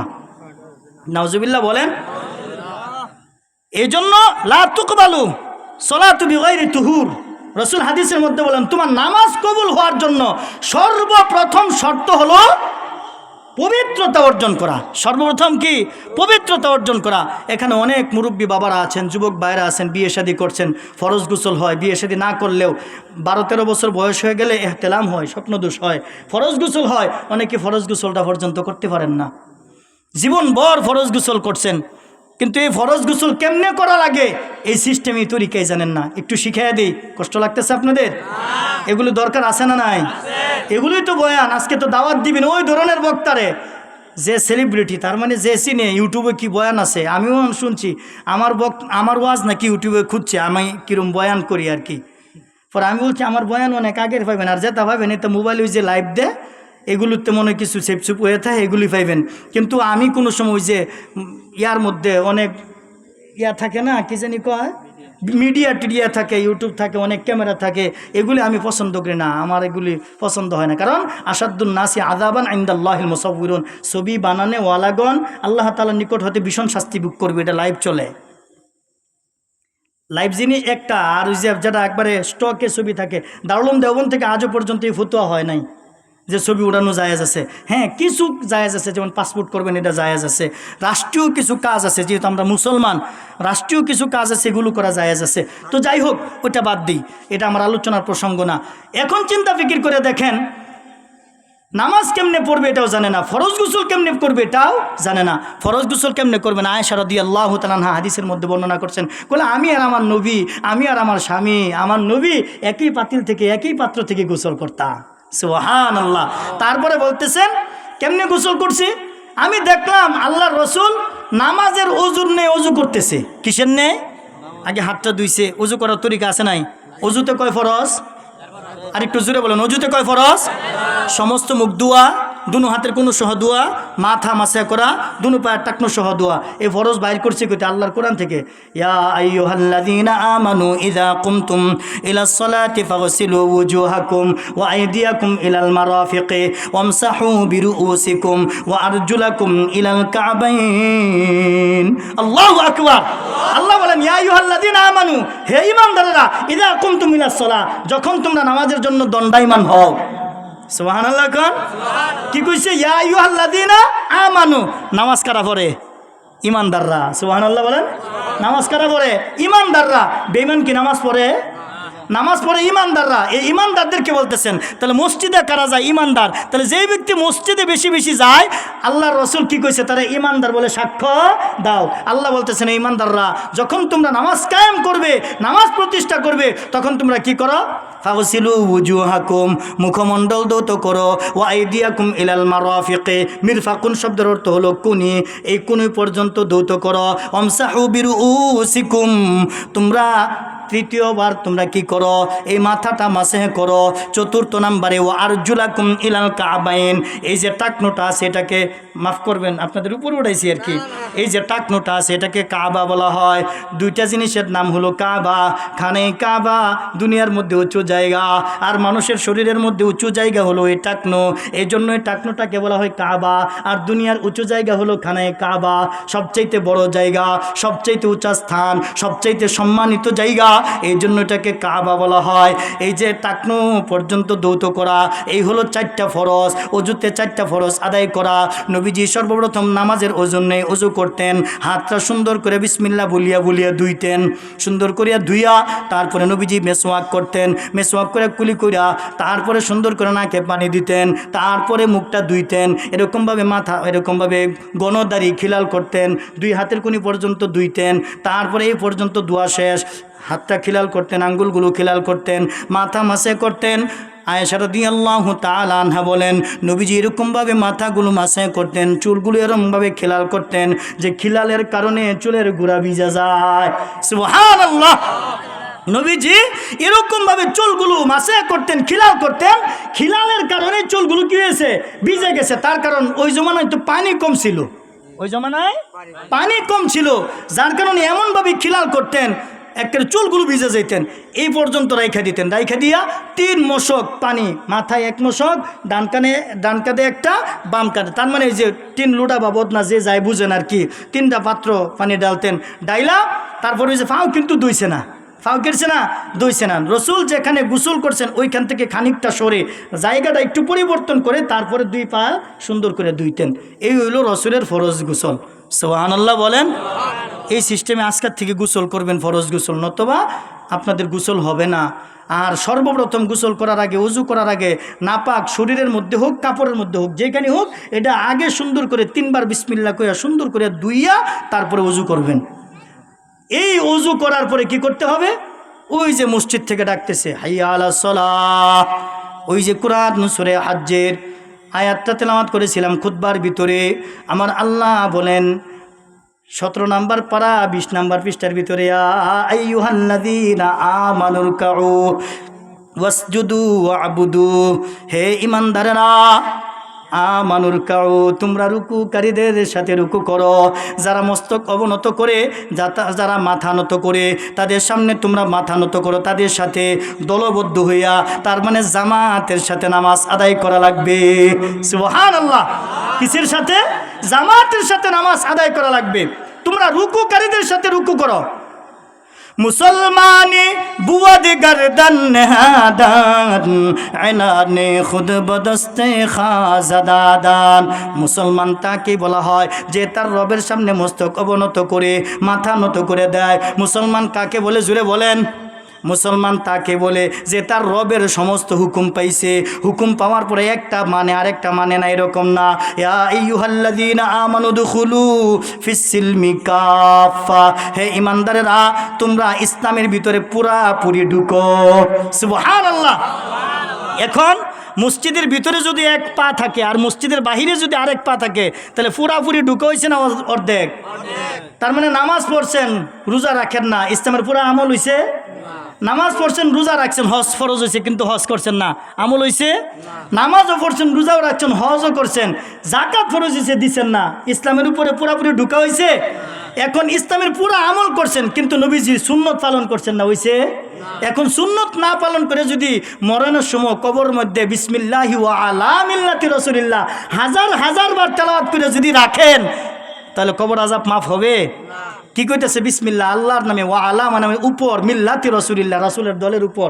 নাউজুবিল্লাহ বলেন। এই জন্য লা তুকবালু সলাতু বিগাইরি তুহুর। রাসূল হাদিসের মধ্যে বলেন, তোমার নামাজ কবুল হওয়ার জন্য সর্বপ্রথম শর্ত হলো পবিত্রতা অর্জন করা। সর্বপ্রথম কি? পবিত্রতা অর্জন করা। এখানে অনেক মুরব্বী বাবারা আছেন, যুবক ভাইরা আছেন, বিয়ে শাদী করছেন, ফরজ গোসল হয়, বিয়ে শাদী না করলেও 12-13 বছর বয়স হয়ে গেলে ইহতিলাম হয়, স্বপ্নদোষ হয়, ফরজ গোসল হয়। অনেকে ফরজ গোসলটা পর্যন্ত করতে পারেন না, জীবনভর ফরজ গোসল করছেন, কিন্তু এই ফরজ গোসল কেমনে করা লাগে এই সিস্টেমই তরিকাই জানেন না। একটু শিখাইয়া দিই, কষ্ট লাগতেছে আপনাদের? এগুলো দরকার আছে না নাই? এগুলোই তো বয়ান। আজকে তো দাওয়াত দিবেন ওই ধরনের বক্তারে, যে সেলিব্রিটি, তার মানে যে চিনে ইউটিউবে কি বয়ান আছে। আমিও শুনছি, আমার ওয়াজ নাকি ইউটিউবে খুঁজছে, আমি কিরম বয়ান করি আর কি। পরে আমি বলছি, আমার বয়ান অনেক আগের পাইবেন, আর যেটা পাইবেন এটা মোবাইলে যে লাইভ দেয় এগুলোতে মনে কিছু সেপসুপ হয়ে থাকে, এগুলি পাইবেন। কিন্তু আমি কোনো সময় যে ইয়ার মধ্যে অনেক ইয়া থাকে না, কি জানি কয়, মিডিয়া টিডিয়া থাকে, ইউটিউব থাকে, অনেক ক্যামেরা থাকে, এগুলি আমি পছন্দ করি না, আমার এগুলি পছন্দ হয় না। কারণ আসাদুন নাসি আযাবান ইনদাল্লাহিল মুসাউবিরুন, ছবি বানানে ওয়ালাগন আল্লাহ তাআলার নিকট হতে ভীষণ শাস্তি ভোগ করবে। এটা লাইভ চলে, লাইভ জিনিস একটা। আর ওই যে যারা একবারে স্টকে ছবি থাকে, দারুল দেওবন্দ থেকে আজও পর্যন্ত এই ফতোয়া হয় নাই যে ছবি উড়ানো জায়েজ আছে। হ্যাঁ, কিছু জায়েজ আছে, যেমন পাসপোর্ট করবেন, এটা জায়েজ আছে। রাষ্ট্রীয় কিছু কাজ আছে, যেহেতু আমরা মুসলমান, রাষ্ট্রীয় কিছু কাজ আছে, এগুলো করা জায়েজ আছে। তো যাই হোক, ওইটা বাদ দিই, এটা আমার আলোচনার প্রসঙ্গ না। এখন চিন্তা ফিকির করে দেখেন, নামাজ কেমনে পড়বে এটাও জানে না, ফরজ গোসল কেমনে করবে এটাও জানে না। ফরজ গোসল কেমনে করবেন আয়েশা রাদিয়াল্লাহু তাআলা আনহা হাদিসের মধ্যে বর্ণনা করছেন, বলে আমি আর আমার নবী, আমি আর আমার স্বামী, আমার নবী একই পাতিল থেকে, একই পাত্র থেকে গোসল করতাম। সুবহানাল্লাহ। তারপরে বলতেছেন কেমনে গোসল করছি, আমি দেখলাম আল্লাহর রসুল নামাজের ওযুর নেই ওযু করতেছে। কিসের নেই? আগে হাতটা ধুইছে। ওযু করার তরিকা আছে নাই? ওযুতে কয় ফরজ? আর একটু জোরে বলেন, ওযুতে কয় ফরজ? সমস্ত মুখ ধোয়া, দুনো হাতের কোনো সহ ধোয়া, মাথা মাসা করা, দুনো পায়ের টাকনো সহ ধোয়া। এই ফরজ বাইর করছে কইতে আল্লাহর কোরআন থেকে, ইয়া আইয়ুহাল্লাযীনা আমানু ইযা কুমতুম ইলাস সালাতি ফাগসিলু ওয়ুজুহাকুম ওয়া আইদিয়াকুম ইলাল মারাফিকি ওয়ামসাহু বিরুউসিকুম ওয়া আরজুলাকুম ইলাল কাবাইন। আল্লাহু আকবার। আল্লাহ বলেন, ইয়া আইয়ুহাল্লাযীনা আমানু, হে ঈমানদাররা, ইযা কুমতুম ইলাস সালাহ, যখন তোমরা নামাজের জন্য দণ্ডায়মান হও। সুবহানাল্লাহ। কোন কি কইছে? ইয়া আইয়ুহাল্লাযীনা আমানু, নামাজ কারা পড়ে? ঈমানদাররা। সুবহানাল্লাহ বলেন। নামাজ কারা পড়ে? ঈমানদাররা। বেঈমান কি নামাজ পড়ে? নামাজ পড়ে ঈমানদাররা। এই ঈমানদারদেরকে বলতেছেন। তাহলে মসজিদে কারা যায়? ঈমানদার। তাহলে যেই ব্যক্তি মসজিদে বেশি বেশি যায়, আল্লাহর রাসূল কি কইছে? তারা ঈমানদার বলে সাক্ষ্য দাও। আল্লাহ বলতেছেন, ঈমানদাররা, যখন তোমরা নামাজ কায়েম করবে, নামাজ প্রতিষ্ঠা করবে, তখন তোমরা কি করো? ফাগসিলু ওয়ুজুহাকুম, মুখমণ্ডল ধৌত করো, ওয়া আইদিয়াকুম ইলাল মারাফিকি, মিরফাকুন শব্দের অর্থ হলো কুনি, এই কুনি পর্যন্ত ধৌত করো। ওয়ামসাহু বিরুউসিকুম, তোমরা তৃতীয়বার তোমরা কি করো? এই মাথাটা মাসে করো। চতুর্থ নাম্বারে ও আরজুলাকুম ইলাল কাবাইন, এই যে টাকনোটা আছে এটাকে মাফ করবেন, আপনাদের উপর উঠাইছি আর কি, এই যে টাকনোটা আছে এটাকে কাবা বলা হয়। দুইটা জিনিসের নাম হলো কাবা। খানে কাবা দুনিয়ার মধ্যে উঁচু জায়গা, আর মানুষের শরীরের মধ্যে উঁচু জায়গা হলো এই টাকনো, এই জন্য এই টাকনোটাকে বলা হয় কাবা। আর দুনিয়ার উঁচু জায়গা হলো খানে কাবা, সবচাইতে বড় জায়গা, সবচাইতে উঁচা স্থান, সবচাইতে সম্মানিত জায়গা, এই জন্য এটাকে কাবা বলা হয়। এই যে টাকনো পর্যন্ত ধৌত করা, এই হলো 4টা ফরজ। অজুতে 4টা ফরজ আদায় করা। নবীজি সর্বপ্রথম নামাজের ওজনে অজু করতেন, হাতটা সুন্দর করে বিসমিল্লাহ বলিয়া বলিয়া ধুইতেন, সুন্দর করিয়া ধুইয়া তারপরে নবীজি মেসওয়াক করতেন, মেসওয়াক করে কুলি করিয়া তারপরে সুন্দর করে নাকে পানি দিতেন, তারপরে মুখটা ধুইতেন, এরকমভাবে মাথা, এরকমভাবে গণদাড়ি খিলাল করতেন, 2 হাতের কোনি পর্যন্ত ধুইতেন, তারপরে এই পর্যন্ত ধোয়া শেষ, হাতটা খিলাল করতেন, আঙ্গুলগুলো খিলাল করতেন, মাথা মাসে করতেন। আয়েশা রাদিয়াল্লাহু তাআলা আনহা বলেন, নবীজি এরকমভাবে মাথাগুলো মাসে করতেন, চুলগুলো এরকমভাবে খিলাল করতেন যে খিলালের কারণে চুলের গোড়া ভিজা যায়। সুবহানাল্লাহ। নবীজি এরকমভাবে চুলগুলো মাসে করতেন, খিলাল করতেন, খিলালের কারণে চুলগুলো কি হয়েছে? ভিজে গেছে। তার কারণ ওই জমানায় তো পানি কম ছিল, ওই জমানায় পানি কম ছিল, যার কারণে এমনভাবে খিলাল করতেন একের চুলগুলো ভিজে যেতেন, এই পর্যন্ত রাইখা দিতেন। রাইখা দিয়া 3 মশক পানি, মাথায় 1 মশক, ডান কাঁধে একটা, বাম কাঁধে, তার মানে যে 3 লোটা বা বদনা যে যায় বুঝেন আর কি, 3টা পাত্র পানি ডালতেন। ডাইলা তারপরে ওই যে ফাও কিন্তু ধুইছে না, ফাও কেটছে না, ধুইছে না। রসুল যেখানে গোসল করছেন ওইখান থেকে খানিকটা সরে জায়গাটা একটু পরিবর্তন করে তারপরে 2 পা সুন্দর করে ধুইতেন। এই হইল রসুলের ফরজ গোসল। সুবহানাল্লাহ বলেন। এই সিস্টেমে আজকের থেকে গোসল করবেন, ফরজ গোসল, নতবা আপনাদের গোসল হবে না। আর সর্বপ্রথম গোসল করার আগে, ওযু করার আগে, নাপাক শরীরের মধ্যে হোক, কাপড়ের মধ্যে হোক, যেখানে হোক, এটা আগে সুন্দর করে 3 বার বিসমিল্লাহ কইয়া সুন্দর করে ধুইয়া তারপরে ওযু করবেন। এই ওযু করার পরে কি করতে হবে? ওই যে মসজিদ থেকে ডাকতেছে হাইয়া আলাস সালাহ, ওই যে কুরআন সূরা হজ্জের আয়াতটা তেলাওয়াত করেছিলাম খুতবার ভিতরে, আমার আল্লাহ বলেন 17 নম্বর পারা 20 নম্বর পৃষ্ঠার ভিতরে, আইয়ুহাল্লাযীনা আমানুর কাউ ওয়াসজুদু ওয়াবুদু, হে ঈমানদারেরা, আমানুর কাউ, তোমরা রুকুকারীদের সাথে রুকু করো। যারা মস্তক অবনত করে, যারা মাথা নত করে, তাদের সামনে তোমরা মাথা নত করো, তাদের সাথে দলবদ্ধ হইয়া, তার মানে জামাতের সাথে নামাজ আদায় করা লাগবে। সুবহানাল্লাহ। কিসের সাথে? জামাতের সাথে নামাজ আদায় করা লাগবে। তোমরা রুকুকারীদের সাথে রুকু করো। মুসলমানি বুয়াদ গর্দন নেহাদান, আইনানে খুদ বদস্তে খাজাদাদান। মুসলমান তাকে বলা হয় যে তার রবের সামনে মস্তক অবনত করে, মাথা নত করে দেয়। মুসলমান কাকে বলে? জুড়ে বলেন। মুসলমান তাকে বলে যে তার রবের সমস্ত হুকুম পাইছে, হুকুম পাওয়ার পরে একটা মানে আরেকটা মানে না, এরকম না। ইয়া আইয়ুহাল্লাযীনা আমানু দুখুলু ফিস-সিলমি কাফা, হে ঈমানদারেরা তোমরা ইসলামের ভিতরে পুরাপুরি ঢুকো। সুবহানাল্লাহ। এখন মসজিদের ভিতরে যদি এক পা থাকে আর মসজিদের বাহিরে যদি আরেক পা থাকে, তাহলে পুরাপুরি ঢুকে হয়েছে না অর্ধেক? তার মানে নামাজ পড়ছেন, রোজা রাখেন না, ইসলামের পুরা আমল হইছে? নামাজ পড়ছেন, রোজা রাখছেন, হজ ফরজ হয়েছে কিন্তু হজ করছেন না, আমল হয়েছে? নামাজও পড়ছেন, রোজাও রাখছেন, হজও করছেন, জাকাত ফরজ হয়েছে, দিচ্ছেন না, ইসলামের উপরে পুরাপুরি ঢুকা হয়েছে? এখন ইসলামের পুরো আমল করছেন কিন্তু নবীজি সুন্নত পালন করছেন না, হয়েছে? এখন সুন্নত না পালন করে যদি মরণের সময় কবর মধ্যে বিসমিল্লাহি ওয়া আলা মিল্লাতি রাসূলিল্লাহ হাজার হাজার বার তেলাওয়াত করে যদি রাখেন, তাহলে কবর আযাব মাফ হবে? কি কইতেছে? বিসমিল্লাহ, আল্লাহর নামে, ওয়া আলা মানে উপর, মিল্লাতি রাসূলিল্লাহ রাসূলের দলের উপর,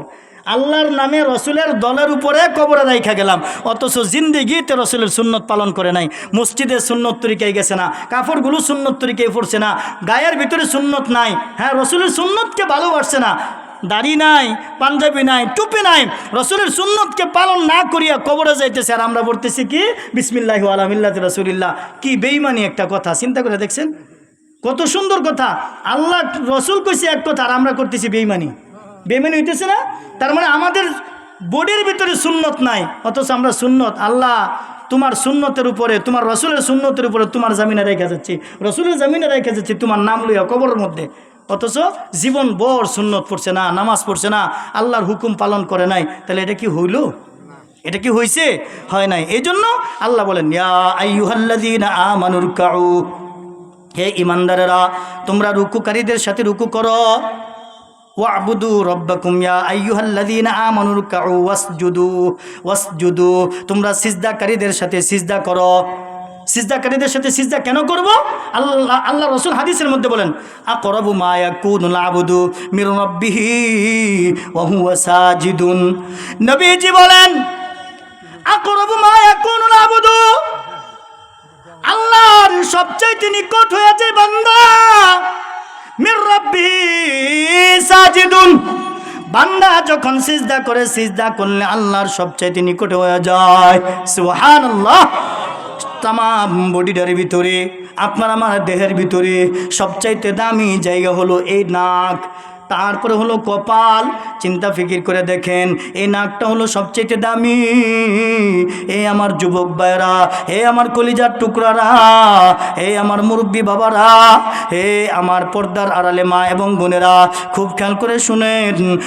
আল্লাহর নামে রসুলের দলের উপরে কবরে রাইখা গেলাম, অথচ জিন্দেগিতে রসুলের সুন্নত পালন করে নাই। মসজিদে সুন্নত তরিকায় গেছে না, কাপড়গুলো সুন্নত তরিকায় পড়ছে না, গায়ের ভিতরে সুন্নত নাই, হ্যাঁ রসুলের সুন্নতকে ভালোবাসছে না, দাড়ি নাই, পাঞ্জাবি নাই, টুপি নাই, রসুলের সুন্নতকে পালন না করিয়া কবরে যাইতেছে। আর আমরা বলতেছি কি বিসমিল্লাহি আলা মিল্লাতি রাসূলিল্লাহ। কি বেঈমানি একটা কথা, চিন্তা করে দেখছেন? কত সুন্দর কথা, আল্লাহ রসুল কইছে এক কথা আর আমরা করতেছি বেঈমানি। বেঈমানি হইতেছে না? তার মানে আমাদের বডির ভিতরে সুন্নত নাই, অথচ আমরা সুন্নত, আল্লাহ তোমার সুন্নতের উপরে, তোমার রসুলের সুন্নতের উপরে তোমার জামিনে রেখে যাচ্ছি, রসুলের জামিনে রেখে যাচ্ছি তোমার নাম লইয়া কবরের মধ্যে, অথচ জীবন বড় সুন্নত পড়ছে না, নামাজ পড়ছে না, আল্লাহর হুকুম পালন করে নাই। তাহলে এটা কি হইল? এটা কি হয়েছে? হয় নাই। এই জন্য আল্লাহ বলেন ইয়া আইয়ুহাল্লাযীনা আমানুর কাউ, হে ইমানদারেরা তোমরা রুকুকারীদের সাথে রুকু করো। ওয়াবুদু রব্বাকুম ইয়া আইয়ুহাল্লাযীনা আমানু রুকউ ওয়াসজুদু, তোমরা সিজদাকারীদের সাথে সিজদা করো। সিজদাকারীদের সাথে সিজদা কেন করব? আল্লাহ রাসূল হাদিসের মধ্যে বলেন আকরাবু মা ইয়াকুনুল আবদু মির রাব্বিহি ওয়া হুয়া সাজিদুন। নবীজি বলেন আকরাবু মা ইয়াকুনুল আবদু, আল্লাহর সবচাইতে নিকট হয়ে যায় বান্দা মির রাব্বিহি সাজিদুন, বান্দা যখন সিজদা করে, সিজদা করলে আল্লাহর সবচাইতে নিকটে হয়ে যায়। সুবহানাল্লাহ। তামাম বডিটার ভিতরে, আপনার আমার দেহের ভিতরে সবচাইতে দামি জায়গা হলো এই নাক, তারপরে হলো কপাল। চিন্তা ফিকির করে দেখেন, এই নাকটা হলো সবচেয়ে দামি। এ আমার যুবক ভাইরা, হে আমার কলিজার টুকরারা, হে আমার মুরব্বী বাবারা, হে আমার পর্দার আড়ালে মা এবং বোনেরা, খুব খেয়াল করে শুনেন,